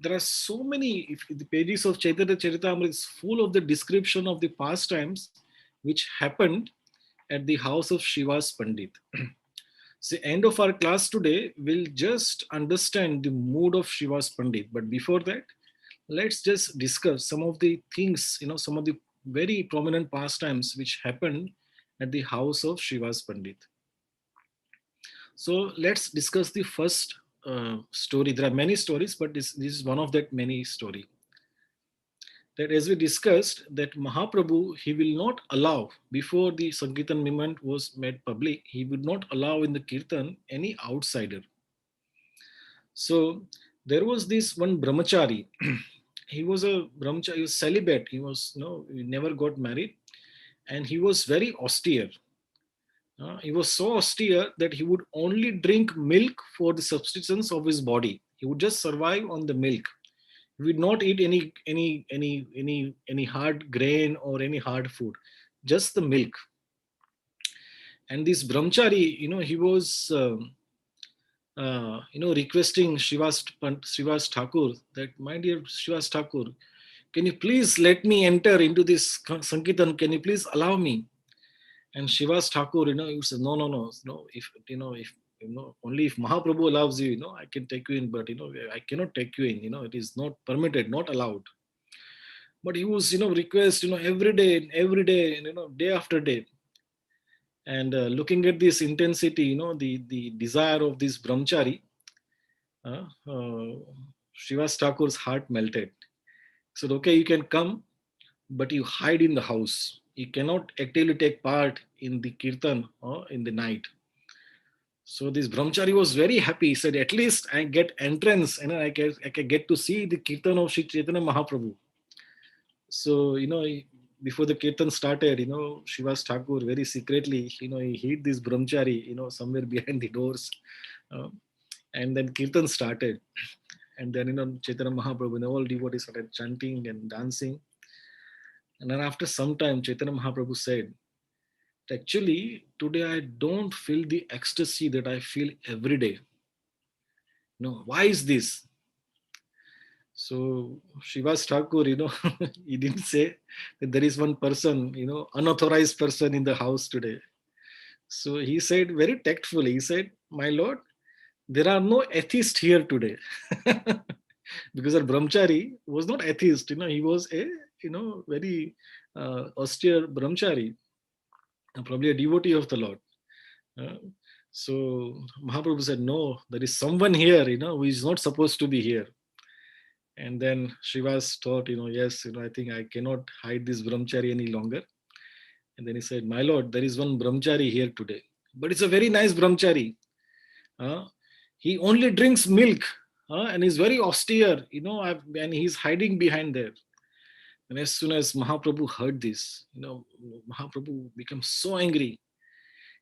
there are so many, if the pages of Chaitanya Charitamrita is full of the description of the pastimes which happened at the house of Shiva's Pandit. So end of our class today, we'll just understand the mood of Shiva's Pandit. But before that, let's just discuss some of the things, some of the very prominent pastimes which happened at the house of Shiva's Pandit. So let's discuss the first story. There are many stories, but this is one of that many story. That as we discussed, that Mahaprabhu, he will not allow, before the Sankirtan movement was made public, he would not allow in the Kirtan any outsider. So there was this one brahmachari. He was a brahmachari, he was celibate, he never got married, and he was very austere. He was so austere that he would only drink milk for the subsistence of his body. He would just survive on the milk. He would not eat any hard grain or any hard food, just the milk. And this brahmachari, he was requesting Srivas Thakur that, my dear Srivas Thakur, can you please let me enter into this Sankirtan? Can you please allow me? And Srivas Thakur, he says, no. If only if Mahaprabhu allows you, I can take you in, but I cannot take you in. It is not permitted, not allowed. But he was, request, every day, day after day. And looking at this intensity, the desire of this brahmachari, Srivas Thakur's heart melted. He said, okay, you can come, but you hide in the house. You cannot actively take part in the kirtan or in the night. So this brahmachari was very happy. He said, at least I get entrance and I can get to see the kirtan of Sri Chaitanya Mahaprabhu. So, before the kirtan started, Srivas Thakur very secretly, he hid this brahmachari, somewhere behind the doors. Uh, and then kirtan started. And then, Chaitanya Mahaprabhu and all devotees started chanting and dancing. And then after some time, Chaitanya Mahaprabhu said, actually, today I don't feel the ecstasy that I feel every day. Why is this? So Srivas Thakur, he didn't say that there is one person, unauthorized person in the house today. So he said very tactfully, he said, my lord, there are no atheists here today. Because our brahmachari was not atheist, he was a, very austere brahmachari, probably a devotee of the Lord. Uh, so Mahaprabhu said, no, there is someone here, who is not supposed to be here. And then Srivas thought, yes, I think I cannot hide this brahmachari any longer. And then he said, my lord, there is one brahmachari here today, but it's a very nice brahmachari. He only drinks milk and is very austere, and he's hiding behind there. And as soon as Mahaprabhu heard this, Mahaprabhu became so angry.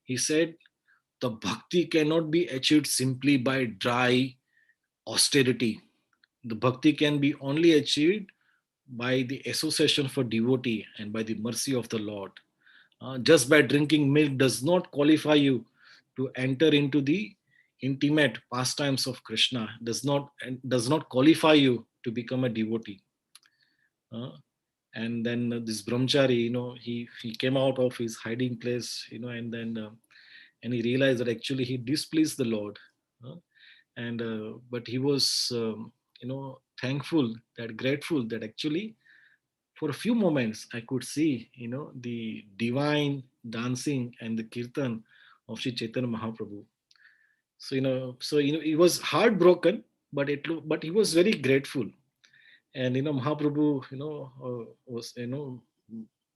He said, the bhakti cannot be achieved simply by dry austerity. The bhakti can be only achieved by the association for devotee and by the mercy of the Lord. Just by drinking milk does not qualify you to enter into the intimate pastimes of Krishna. Does not qualify you to become a devotee. And then this brahmachari, he came out of his hiding place, and then and he realized that actually he displeased the Lord. And but he was thankful, that grateful that actually for a few moments I could see the divine dancing and the kirtan of Sri Chaitanya Mahaprabhu. So he was heartbroken, but he was very grateful. And Mahaprabhu was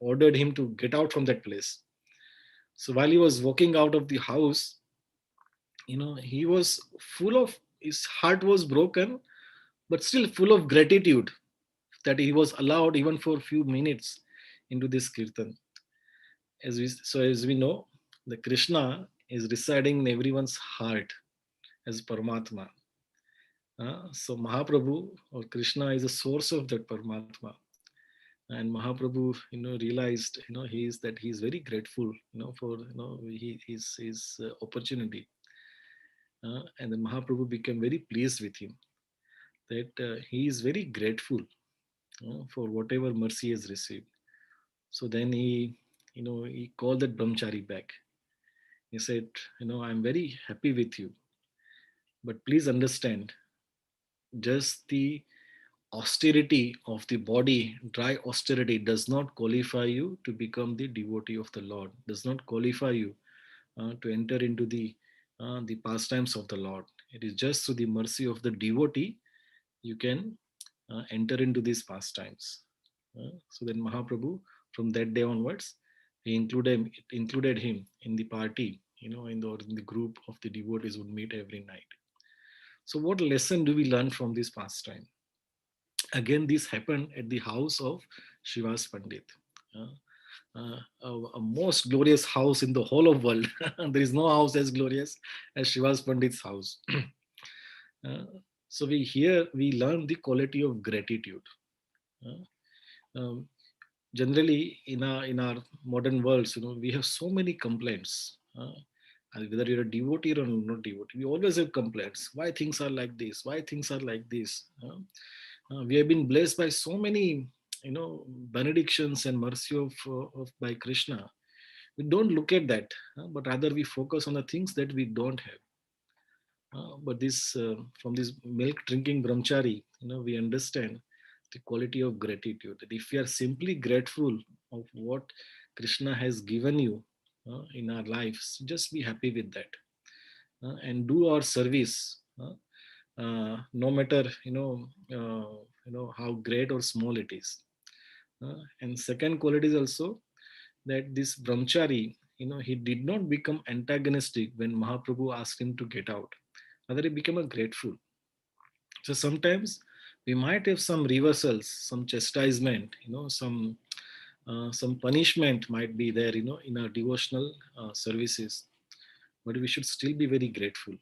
ordered him to get out from that place. So while he was walking out of the house, he was full of, his heart was broken, but still full of gratitude that he was allowed even for a few minutes into this kirtan. As we know, the Krishna is residing in everyone's heart as Paramatma. So Mahaprabhu or Krishna is a source of that Paramatma. And Mahaprabhu, realized, he is very grateful, for his opportunity. And then Mahaprabhu became very pleased with him, that he is very grateful for whatever mercy he has received. So then he called that brahmachari back. He said, I'm very happy with you, but please understand, just the austerity of the body, dry austerity, does not qualify you to become the devotee of the Lord, does not qualify you to enter into the pastimes of the Lord. It is just through the mercy of the devotee you can enter into these pastimes. So then Mahaprabhu, from that day onwards, he included him in the party, in the group of the devotees would meet every night. So what lesson do we learn from this pastime? Again, this happened at the house of Srivas Pandit. A most glorious house in the whole of world. There is no house as glorious as Srivas Pandit's house. Uh, so we learn the quality of gratitude. Um, Generally, in our modern worlds, we have so many complaints. Whether you're a devotee or not devotee, we always have complaints. Why things are like this? Why things are like this? We have been blessed by so many, benedictions and mercy of by Krishna. We don't look at that, but rather we focus on the things that we don't have. But this from this milk drinking brahmachari, we understand the quality of gratitude. That if we are simply grateful of what Krishna has given you in our lives, just be happy with that and do our service. No matter how great or small it is. And second quality is also that this brahmachari, he did not become antagonistic when Mahaprabhu asked him to get out. Rather, he became a grateful. So sometimes we might have some reversals, some chastisement, some punishment might be there, in our devotional services, but we should still be very grateful.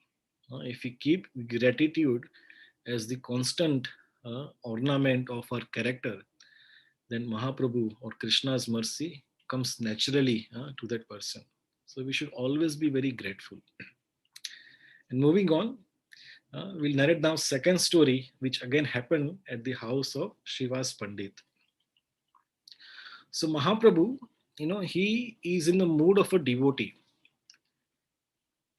If we keep gratitude as the constant ornament of our character, then Mahaprabhu or Krishna's mercy comes naturally to that person. So we should always be very grateful. And moving on, we'll narrate now second story, which again happened at the house of Srivas Pandit. So Mahaprabhu, he is in the mood of a devotee.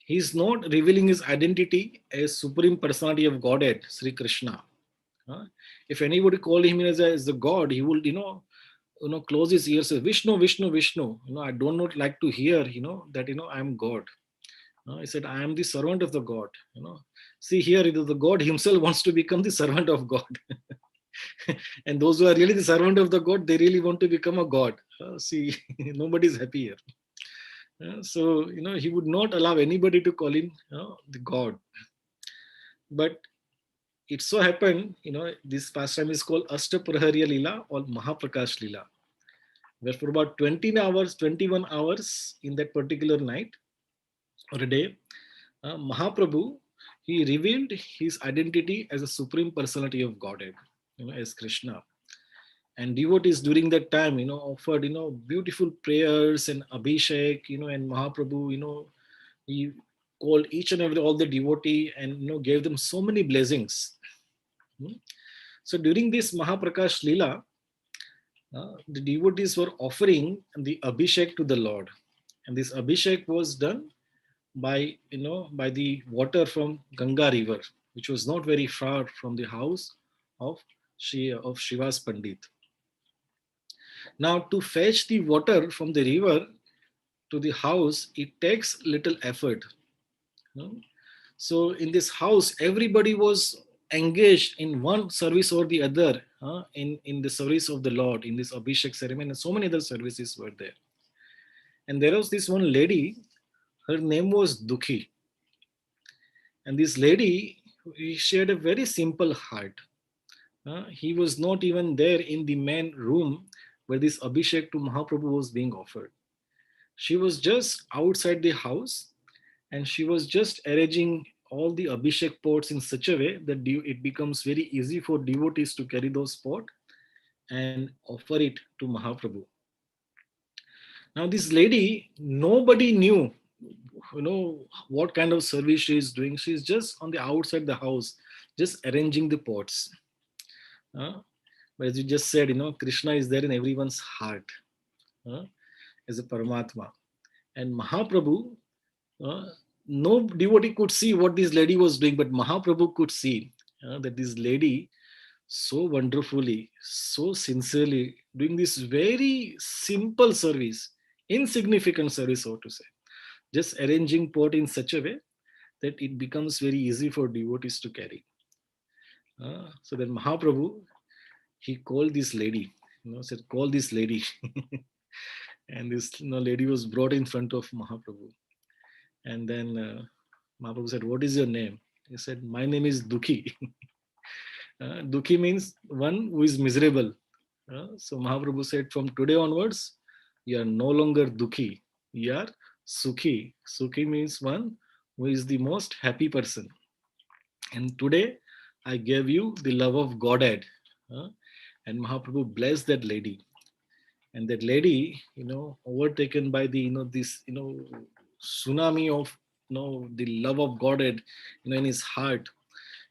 He is not revealing his identity as Supreme Personality of Godhead, Sri Krishna. If anybody called him as the God, he would, close his ears, say, Vishnu, Vishnu, Vishnu. I do not like to hear, that, I am God. He said, I am the servant of the God. See here, the God himself wants to become the servant of God. And those who are really the servant of the God, they really want to become a God. See, nobody's happy here. So, he would not allow anybody to call him the God. But it so happened, this pastime is called Ashtaprahariya Lila or Mahaprakash Lila, where for about 20 hours, 21 hours in that particular night or a day, Mahaprabhu, he revealed his identity as a Supreme Personality of Godhead, as Krishna. And devotees during that time, offered, beautiful prayers and Abhishek, and Mahaprabhu, he called each and every, all the devotee and, gave them so many blessings. So during this Mahaprakash Leela, the devotees were offering the Abhishek to the Lord. And this Abhishek was done by the water from Ganga river, which was not very far from the house of Srivas Pandit. Now to fetch the water from the river to the house, it takes little effort. So in this house, everybody was engaged in one service or the other, in the service of the Lord, in this Abhishek ceremony, and so many other services were there. And there was this one lady, her name was Dukhi. And this lady, she had a very simple heart. He was not even there in the main room where this Abhishek to Mahaprabhu was being offered. She was just outside the house and she was just arranging all the Abhishek pots in such a way that it becomes very easy for devotees to carry those pots and offer it to Mahaprabhu. Now this lady, nobody knew, what kind of service she is doing. She's just on the outside the house, just arranging the pots. But as you just said, Krishna is there in everyone's heart as a Paramatma. And Mahaprabhu, no devotee could see what this lady was doing, but Mahaprabhu could see that this lady so wonderfully, so sincerely doing this very simple service, insignificant service, so to say, just arranging pot in such a way that it becomes very easy for devotees to carry. So then Mahaprabhu, he called this lady, said, call this lady. And this lady was brought in front of Mahaprabhu. And then Mahaprabhu said, what is your name? He said, my name is Dukhi. Dukhi means one who is miserable. So Mahaprabhu said, from today onwards, you are no longer Dukhi. You are Sukhi. Sukhi means one who is the most happy person. And today, I gave you the love of Godhead. And Mahaprabhu blessed that lady. And that lady, overtaken by the, this, tsunami of, the love of Godhead, in his heart,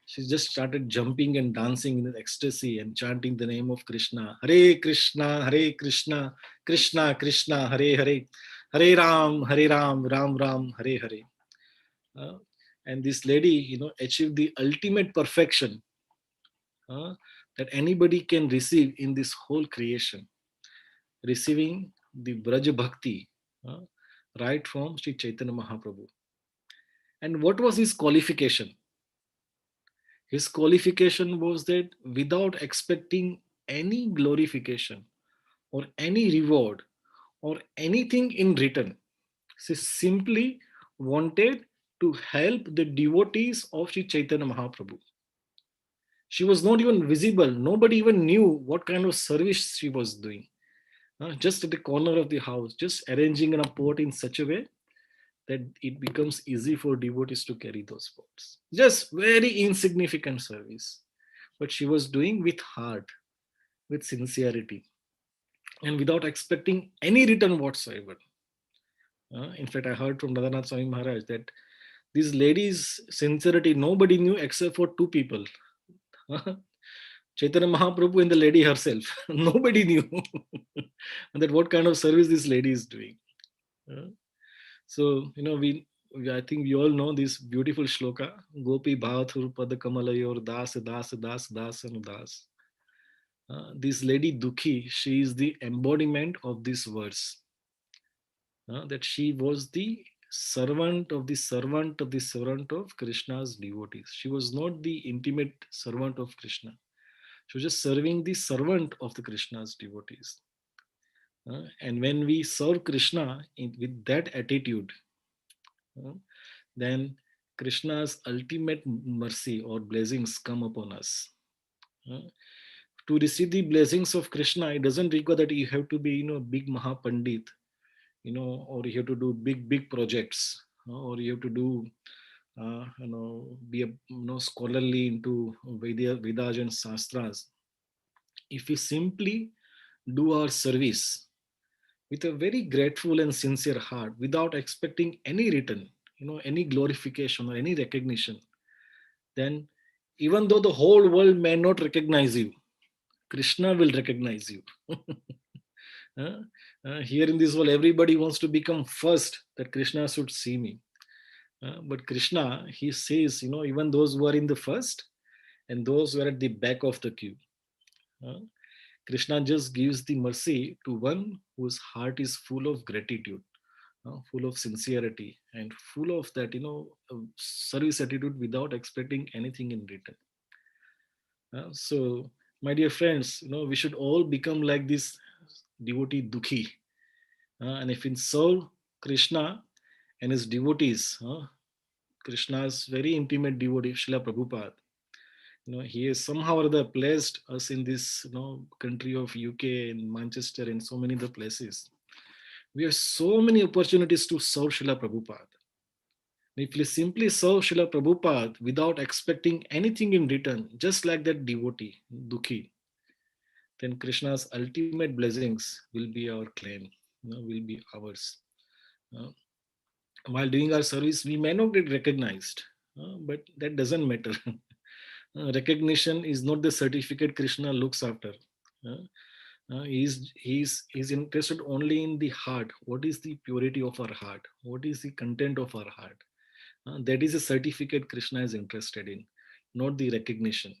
she just started jumping and dancing in ecstasy and chanting the name of Krishna. Hare Krishna, Hare Krishna, Krishna Krishna, Hare Hare, Hare Ram, Ram Ram, Hare Hare. And this lady, achieved the ultimate perfection that anybody can receive in this whole creation, receiving the Braj Bhakti right from Sri Chaitanya Mahaprabhu. And what was his qualification? His qualification was that without expecting any glorification or any reward or anything in return, She simply wanted to help the devotees of Sri Chaitanya Mahaprabhu. She was not even visible. Nobody even knew what kind of service she was doing. Just at the corner of the house, just arranging a pot in such a way that it becomes easy for devotees to carry those pots. Just very insignificant service. But she was doing with heart, with sincerity, and without expecting any return whatsoever. In fact, I heard from Radhanath Swami Maharaj that this lady's sincerity nobody knew except for two people. Chaitanya Mahaprabhu and the lady herself. Nobody knew that what kind of service this lady is doing. Uh, So, I think we all know this beautiful shloka, Gopi Bhathur Padakamalayur Das Das Das Das Anu Das. This lady Dukhi, she is the embodiment of this verse. That she was the servant of the servant of the servant of Krishna's devotees. She was not the intimate servant of Krishna. She was just serving the servant of the Krishna's devotees. And when we serve Krishna with that attitude, then Krishna's ultimate mercy or blessings come upon us. To receive the blessings of Krishna, it doesn't require that you have to be, big Mahapandit, or you have to do big projects, or you have to do, be a, scholarly into Vedas and Shastras. If we simply do our service with a very grateful and sincere heart, without expecting any return, any glorification or any recognition, then even though the whole world may not recognize you, Krishna will recognize you. Here in this world, everybody wants to become first, that Krishna should see me. But Krishna, he says, even those who are in the first and those who are at the back of the queue. Krishna just gives the mercy to one whose heart is full of gratitude, full of sincerity, and full of that, service attitude without expecting anything in return. So, my dear friends, we should all become like this devotee Dukhi. And if we serve Krishna and his devotees, Krishna's very intimate devotee, Srila Prabhupada, he has somehow or other placed us in this, country of UK and Manchester and so many other places. We have so many opportunities to serve Srila Prabhupada. If we simply serve Srila Prabhupada without expecting anything in return, just like that devotee, Dukhi, then Krishna's ultimate blessings will be our claim, will be ours. Uh, while doing our service, we may not get recognized, but that doesn't matter. Recognition is not the certificate Krishna looks after. He's interested only in the heart. What is the purity of our heart? What is the content of our heart? That is a certificate Krishna is interested in, not the recognition.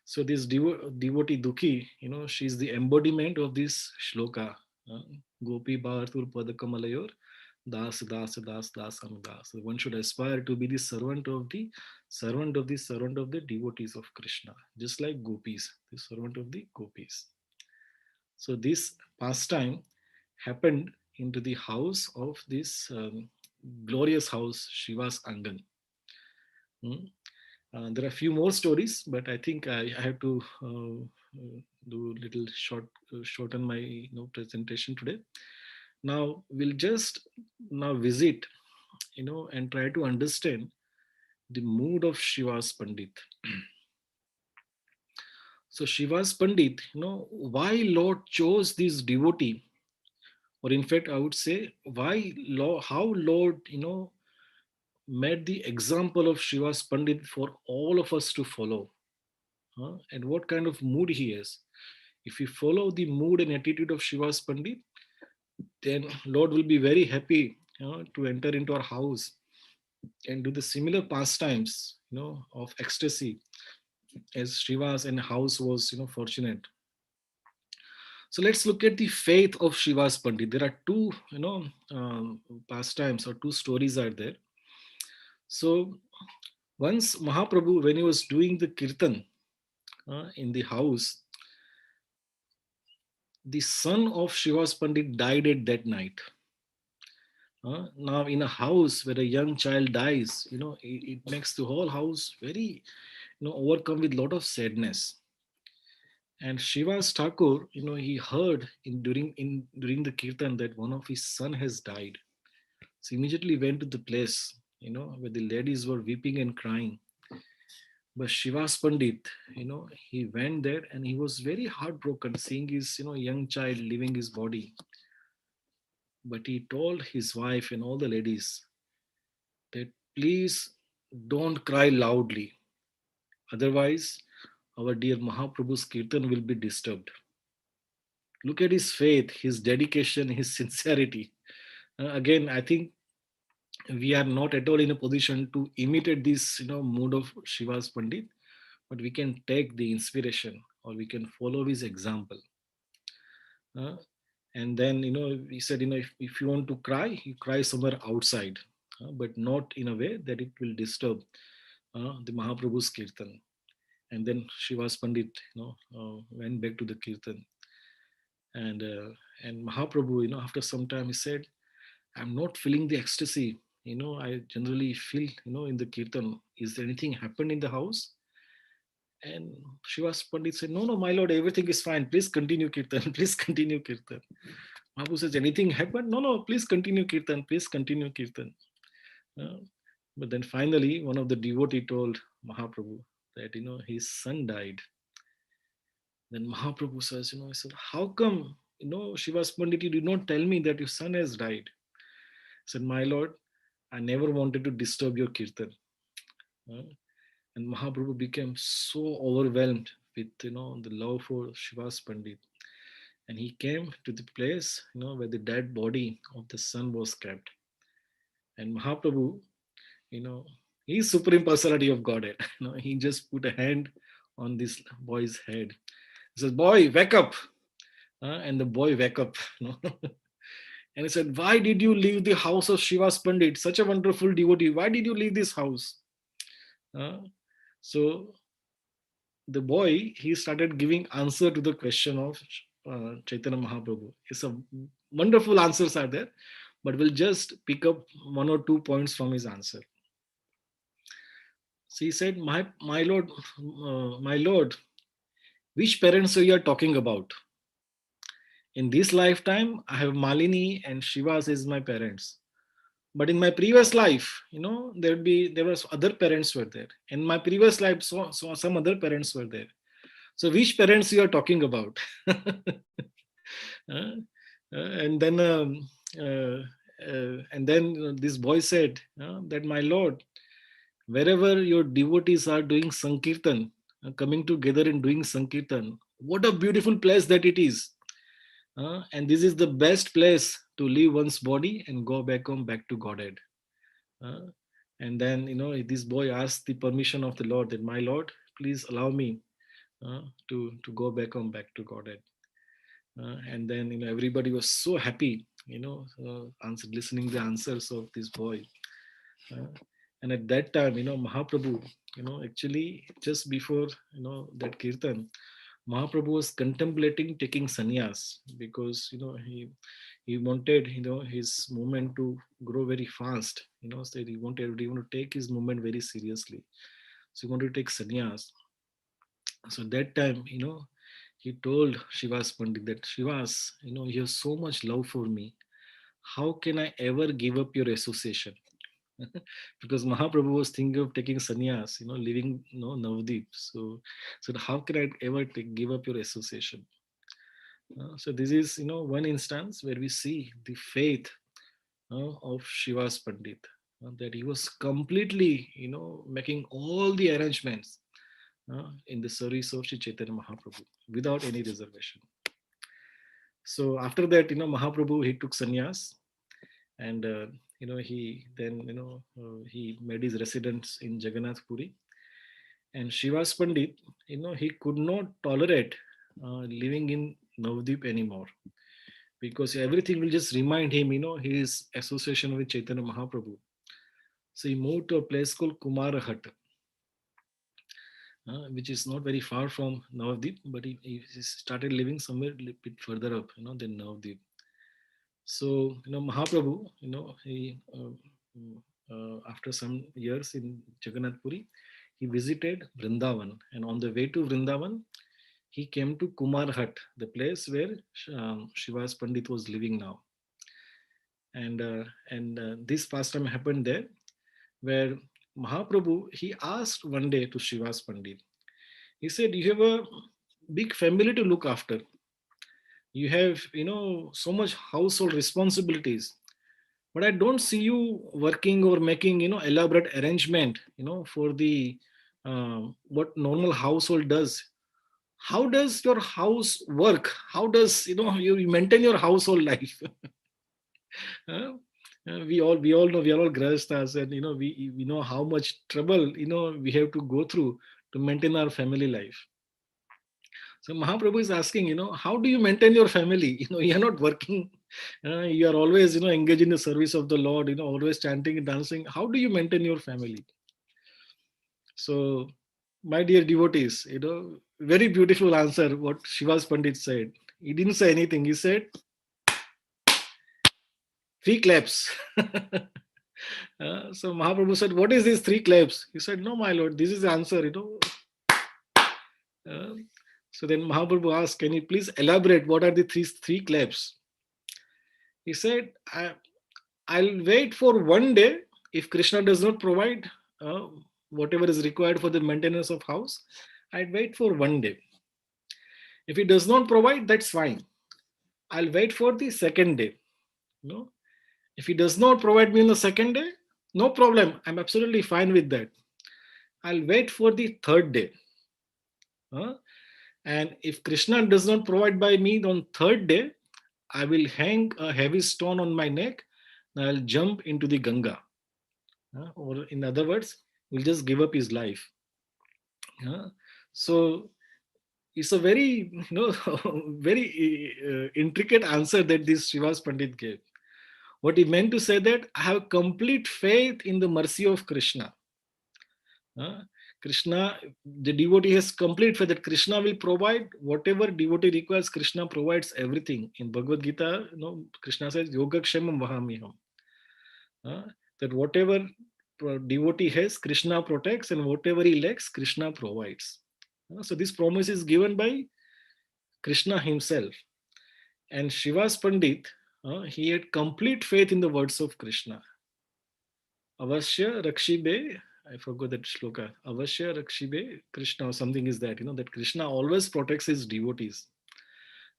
So this devotee Dukhi, she's the embodiment of this shloka. Gopi Bhartur Padakamalayur Das Das Das Das Anudas. So one should aspire to be the servant of the servant of the devotees of Krishna, just like gopis, the servant of the gopis. So this pastime happened into the house of this glorious house, Shiva's Angan. There are a few more stories, but I think I have to do a little shorten my presentation today. Now we'll just now visit, and try to understand the mood of Shiva's Pandit. So Shiva's Pandit, why Lord chose this devotee, or in fact, I would say how Lord, made the example of Shiva's Pandit for all of us to follow, and what kind of mood he has. If we follow the mood and attitude of Shiva's Pandit, then Lord will be very happy, to enter into our house and do the similar pastimes, of ecstasy as Shiva's and house was, fortunate. So let's look at the faith of Shiva's Pandit. There are two, pastimes or two stories are there. So once Mahaprabhu, when he was doing the kirtan in the house, the son of Shiva's Pandit died at that night. Now in a house where a young child dies, it makes the whole house very, overcome with lot of sadness. And Srivas Thakur, he heard during the kirtan that one of his son has died. So immediately went to the place, where the ladies were weeping and crying. But Srivas Pandit, he went there and he was very heartbroken seeing his, young child leaving his body. But he told his wife and all the ladies that please don't cry loudly. Otherwise, our dear Mahaprabhu's kirtan will be disturbed. Look at his faith, his dedication, his sincerity. Again, I think we are not at all in a position to imitate this, mood of Shiva's Pandit, but we can take the inspiration or we can follow his example. Uh, and then, he said, if you want to cry, you cry somewhere outside, but not in a way that it will disturb the Mahaprabhu's kirtan. And then Shiva's Pandit, went back to the kirtan. And Mahaprabhu, after some time, he said, I'm not feeling the ecstasy. I generally feel, in the kirtan. Is there anything happened in the house? And Shiva's Pandit said, no, my lord, everything is fine. Please continue kirtan. Please continue kirtan. Mahaprabhu says, anything happened? No, please continue kirtan. Please continue kirtan. Uh, but then finally, one of the devotee told Mahaprabhu that, his son died. Then Mahaprabhu says, he said, how come, Shiva's Pandit, you did not tell me that your son has died? He said, my lord, I never wanted to disturb your kirtan. And Mahaprabhu became so overwhelmed with, the love for Shiva's Pandit. And he came to the place, where the dead body of the son was kept. And Mahaprabhu, you know, he's Supreme Personality of Godhead. He just put a hand on this boy's head. He says, boy, wake up. And the boy wake up. And he said, why did you leave the house of Shiva's Pandit? Such a wonderful devotee. Why did you leave this house? So the boy, he started giving answer to the question of Chaitanya Mahaprabhu. It's a wonderful answers are there, but we'll just pick up one or two points from his answer. So he said, my lord, which parents are you talking about? In this lifetime, I have Malini and Shivas as my parents. But in my previous life, there was other parents were there. In my previous life, so some other parents were there. So which parents you are talking about? And then this boy said that my lord, wherever your devotees are doing sankirtan, coming together and doing sankirtan, what a beautiful place that it is. And this is the best place to leave one's body and go back home, back to Godhead. And then, this boy asked the permission of the Lord that, my Lord, please allow me to go back home, back to Godhead. And then, everybody was so happy, listening the answers of this boy. And at that time, Mahaprabhu, actually just before, that kirtan, Mahaprabhu was contemplating taking sannyas because, he wanted, his movement to grow very fast, so he wanted to take his movement very seriously. So he wanted to take sannyas. So that time, he told Shivas Pandit that, Shivas, you have so much love for me. How can I ever give up your association? Because Mahaprabhu was thinking of taking sannyas, leaving, Navdeep. So how can I ever give up your association? So this is, one instance where we see the faith of Shiva's Pandit, that he was completely, making all the arrangements in the service of Sri Chaitanya Mahaprabhu without any reservation. So after that, Mahaprabhu, he took sannyas, and he then he made his residence in Jagannath Puri. And Shiva's Pandit, he could not tolerate living in Navdeep anymore, because everything will just remind him, his association with Chaitanya Mahaprabhu. So he moved to a place called Kumarahat, which is not very far from Navdeep, but he started living somewhere a little bit further up, than Navdeep. So, Mahaprabhu, he after some years in Jagannath Puri, he visited Vrindavan, and on the way to Vrindavan, he came to Kumar Hut, the place where Srivas Pandit was living now, and this pastime happened there, where Mahaprabhu he asked one day to Srivas Pandit. He said, "You have a big family to look after. You have so much household responsibilities, but I don't see you working or making elaborate arrangement for the what normal household does. How does your house work? How does you maintain your household life?" Huh? We all know we are all grahasthas, and we know how much trouble we have to go through to maintain our family life. So Mahaprabhu is asking, how do you maintain your family? You are not working. You are always, engaged in the service of the Lord, always chanting and dancing. How do you maintain your family? So, my dear devotees, very beautiful answer what Shivas Pandit said. He didn't say anything. He said, three claps. So Mahaprabhu said, what is these three claps? He said, no, my lord, this is the answer, Uh, so then Mahaprabhu asked, can you please elaborate what are the three claps? He said, I'll wait for one day if Krishna does not provide whatever is required for the maintenance of house. I'd wait for one day. If he does not provide, that's fine. I'll wait for the second day. If he does not provide me on the second day, no problem. I'm absolutely fine with that. I'll wait for the third day. And if Krishna does not provide by me on third day, I will hang a heavy stone on my neck and I'll jump into the Ganga. Or in other words, will just give up his life. So it's a very, very intricate answer that this Srivas Pandit gave. What he meant to say that I have complete faith in the mercy of Krishna. Krishna, the devotee has complete faith that Krishna will provide whatever devotee requires. Krishna provides everything. In Bhagavad Gita, Krishna says, Yogakshemam Vahamiham. That whatever devotee has, Krishna protects, and whatever he lacks, Krishna provides. So this promise is given by Krishna himself. And Srivas Pandit, he had complete faith in the words of Krishna. Avashya Rakshibe, I forgot that shloka. Avashya Rakshibe Krishna, or something is that, that Krishna always protects his devotees.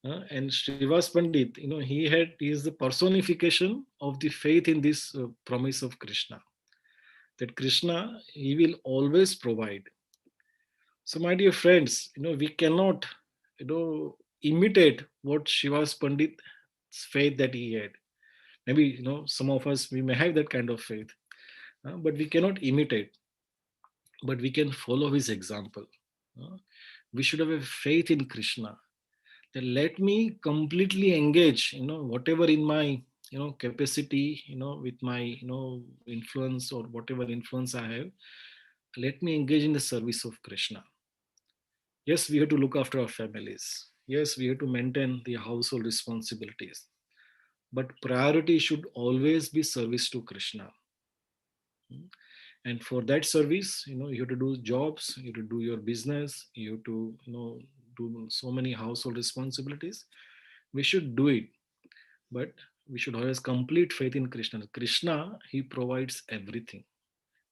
And Srivas Pandit, he is the personification of the faith in this promise of Krishna. That Krishna, he will always provide. So my dear friends, we cannot, imitate what Srivas Pandit's faith that he had. Maybe, some of us, we may have that kind of faith, but we cannot imitate. But we can follow his example. We should have a faith in Krishna. That let me completely engage, whatever in my, capacity, with my, influence or whatever influence I have, let me engage in the service of Krishna. Yes, we have to look after our families. Yes, we have to maintain the household responsibilities. But priority should always be service to Krishna. And for that service, you have to do jobs, you have to do your business, you have to, do so many household responsibilities. We should do it, but we should always complete faith in Krishna. Krishna, he provides everything.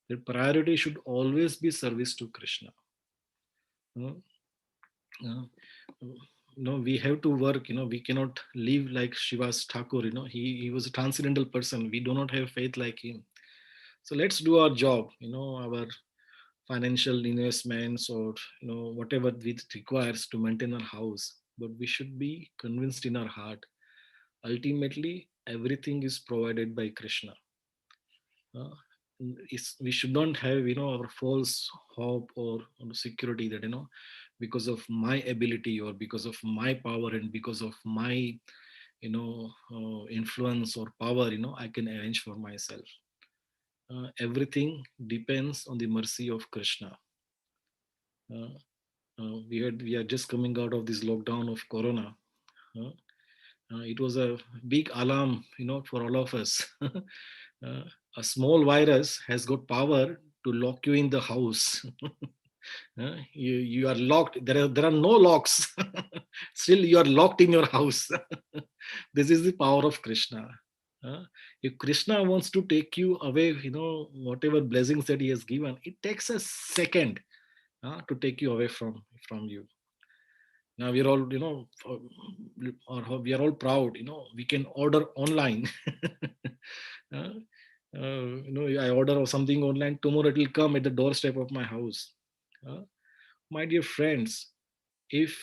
The priority should always be service to Krishna. We have to work, we cannot live like Srivas Thakur, he was a transcendental person. We do not have faith like him. So let's do our job, our financial investments or whatever it requires to maintain our house. But we should be convinced in our heart. Ultimately, everything is provided by Krishna. We should not have our false hope or security that because of my ability or because of my power and because of my influence or power I can arrange for myself. Everything depends on the mercy of Krishna. We are just coming out of this lockdown of Corona. It was a big alarm, for all of us. A small virus has got power to lock you in the house. You are locked. There are no locks. Still, you are locked in your house. This is the power of Krishna. If Krishna wants to take you away, whatever blessings that he has given, it takes a second to take you away from you. Now we are all, or we are all proud. We can order online. Uh, I order something online. Tomorrow it will come at the doorstep of my house. Uh, my dear friends, if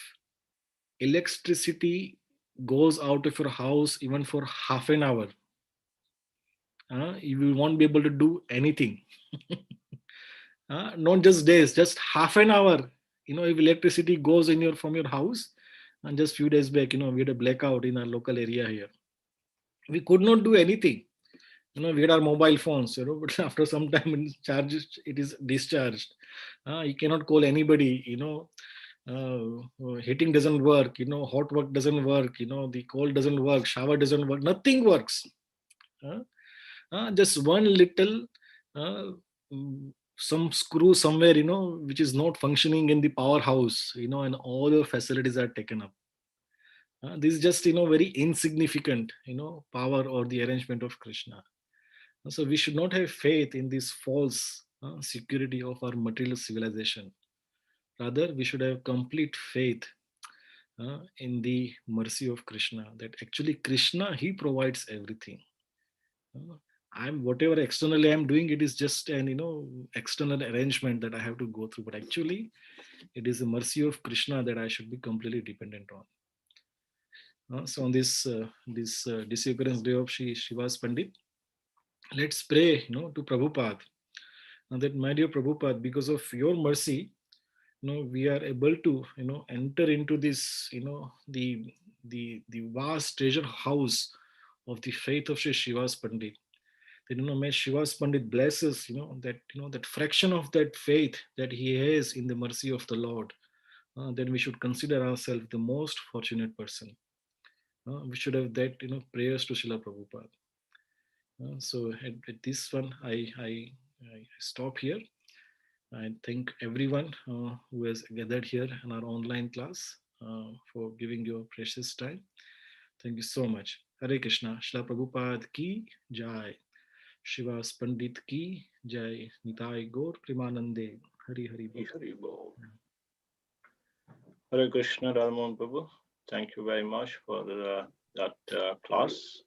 electricity goes out of your house even for half an hour, you will won't be able to do anything. Not just days, just half an hour. If electricity goes in your from your house, and just few days back, we had a blackout in our local area here. We could not do anything. We had our mobile phones, but after some time it is discharged. You cannot call anybody. Heating doesn't work. Hot work doesn't work. The cold doesn't work. Shower doesn't work. Nothing works. Just one little uh, some screw somewhere, which is not functioning in the powerhouse, and all the facilities are taken up. This is just, very insignificant, power or the arrangement of Krishna. So we should not have faith in this false security of our material civilization. Rather, we should have complete faith in the mercy of Krishna, that actually Krishna, he provides everything. I'm whatever externally I'm doing, it is just an external arrangement that I have to go through. But actually, it is the mercy of Krishna that I should be completely dependent on. So on this disappearance day of Srivas Pandit, let's pray, to Prabhupada, that my dear Prabhupada, because of your mercy, we are able to, enter into this, the vast treasure house of the faith of Sri Srivas Pandit. That, may Srivas Pandit bless us, that fraction of that faith that he has in the mercy of the Lord. Then we should consider ourselves the most fortunate person. We should have that, prayers to Srila Prabhupada. So at this one, I stop here. I thank everyone who has gathered here in our online class for giving your precious time. Thank you so much. Hare Krishna. Srila Prabhupada ki jai. Srivas Pandit ki jai. Nitai Gaur Premanande. Hari Hari Bol. Hari Bol. Hare Krishna, Radhamohan Prabhu. Thank you very much for that class.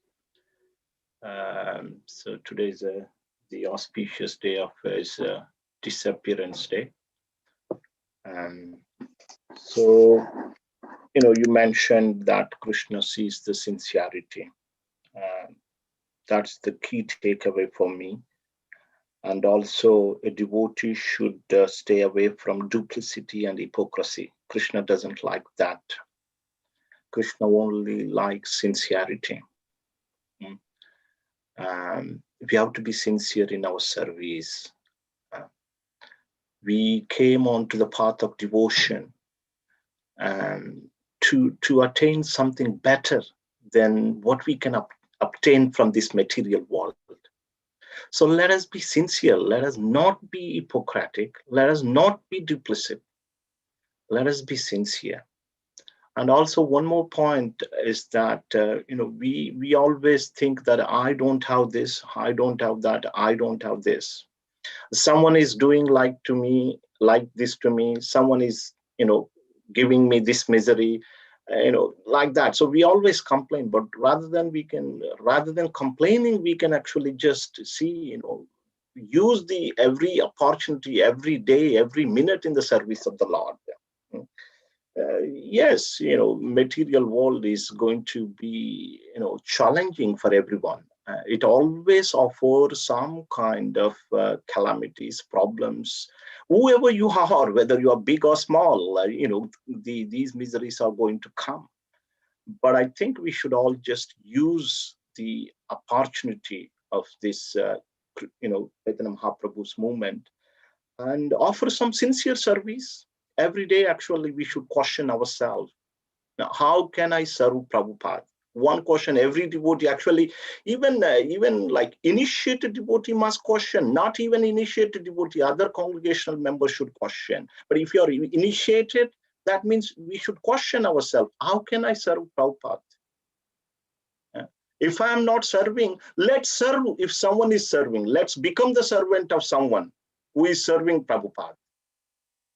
So today is the auspicious day of his disappearance day. So, you mentioned that Krishna sees the sincerity. That's the key takeaway for me. And also, a devotee should stay away from duplicity and hypocrisy. Krishna doesn't like that. Krishna only likes sincerity. We have to be sincere in our service. We came onto the path of devotion to attain something better than what we can obtain from this material world. So let us be sincere. Let us not be hypocritic. Let us not be duplicit. Let us be sincere. And also one more point is that, we always think that I don't have this, I don't have that, I don't have this. Someone is doing like this to me, someone is, giving me this misery, like that. So we always complain, but rather than complaining, we can actually just see, use every opportunity, every day, every minute in the service of the Lord. Yes, material world is going to be, challenging for everyone. It always offers some kind of calamities, problems. Whoever you are, whether you are big or small, these miseries are going to come. But I think we should all just use the opportunity of this, Chaitanya Mahaprabhu's movement and offer some sincere service. Every day, actually, we should question ourselves. Now, how can I serve Prabhupada? one question every devotee, actually, even like initiated devotee must question, not even initiated devotee, other congregational members should question. But if you're initiated, that means we should question ourselves. How can I serve Prabhupada? If I am not serving, let's serve. If someone is serving, let's become the servant of someone who is serving Prabhupada.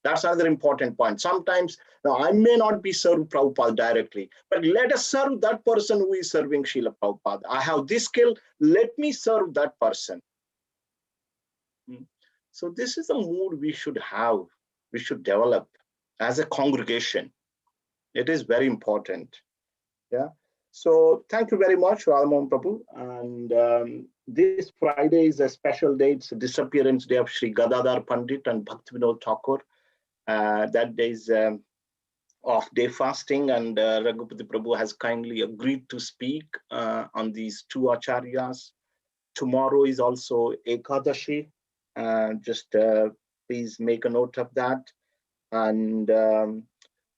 That's another important point. Sometimes, now I may not be serving Prabhupada directly, but let us serve that person who is serving Srila Prabhupada. I have this skill, let me serve that person. So this is the mood we should have, we should develop as a congregation. It is very important. Yeah. So thank you very much, Radhamohan Prabhu. And this Friday is a special day. It's the disappearance day of Sri Gadadhar Pandit and Bhaktivinoda Thakur. That day is off-day fasting, and Raghupati Prabhu has kindly agreed to speak on these two acharyas. Tomorrow is also Ekadashi. Just please make a note of that. And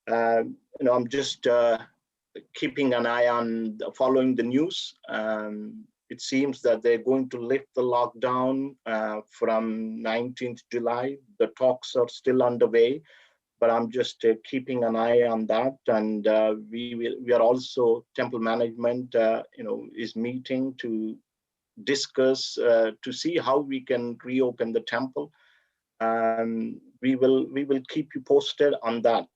I'm just keeping an eye on following the news. It seems that they're going to lift the lockdown from 19th July. The talks are still underway, but I'm just keeping an eye on that. And we are also, temple management, is meeting to discuss to see how we can reopen the temple. We will keep you posted on that.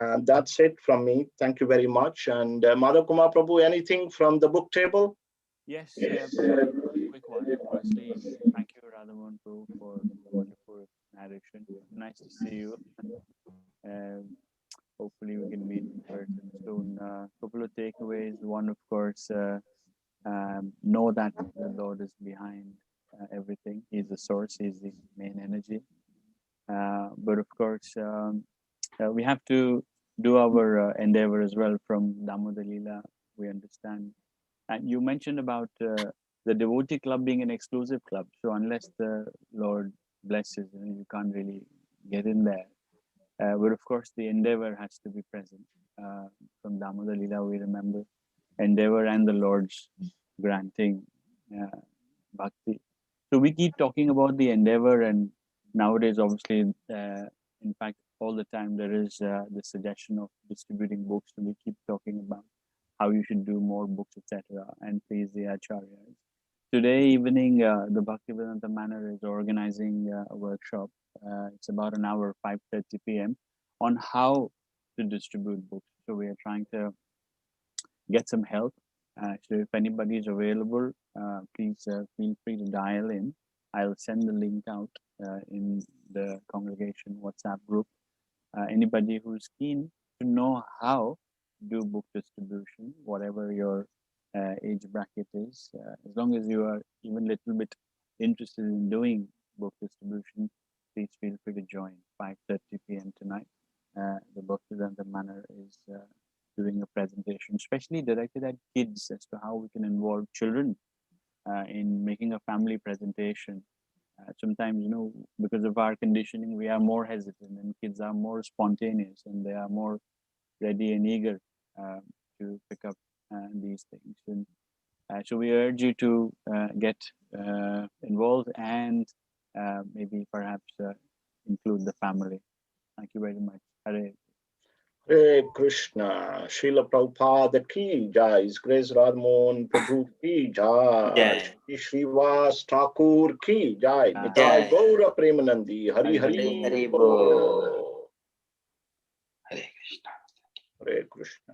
And that's it from me. Thank you very much. And Madhav Kumar Prabhu, anything from the book table? Yes, quick one. Firstly, thank you, Radhamohan Prabhu, for wonderful narration. Nice to see you. Hopefully, we can meet in person soon. Couple of takeaways. One, of course, know that the Lord is behind everything. He's the source. He's the main energy. But of course, we have to do our endeavor as well from Damodar Leela. We understand. And you mentioned about the devotee club being an exclusive club. So unless the Lord blesses, you can't really get in there. But of course, the endeavor has to be present. From Damodar Leela, we remember endeavor and the Lord's granting bhakti. So we keep talking about the endeavor, and nowadays, obviously, in fact, all the time there is the suggestion of distributing books. So we keep talking about how you should do more books, etc., and please the acharyas. Today evening, the Bhaktivedanta Manor is organizing a workshop. It's about an hour, 5:30 p.m., on how to distribute books. So we are trying to get some help. So if anybody is available, please feel free to dial in. I'll send the link out in the congregation WhatsApp group. Anybody who's keen to know how to do book distribution, whatever your age bracket is, as long as you are even a little bit interested in doing book distribution, please feel free to join. 5:30 p.m. tonight. The Bhaktivedanta Manor is doing a presentation, especially directed at kids, as to how we can involve children in making a family presentation. Sometimes, because of our conditioning, we are more hesitant, and kids are more spontaneous, and they are more ready and eager to pick up these things. And so we urge you to get involved and maybe perhaps include the family. Thank you very much. Hare Hare Krishna, Srila Prabhupada ki jai, His Grace Radhamohan Prabhu ki jai, Shri Srivas Thakur ki jai, Nitai Gaura Premanandi, Hari Hari Hari Bol. Hare Krishna. Hare Krishna.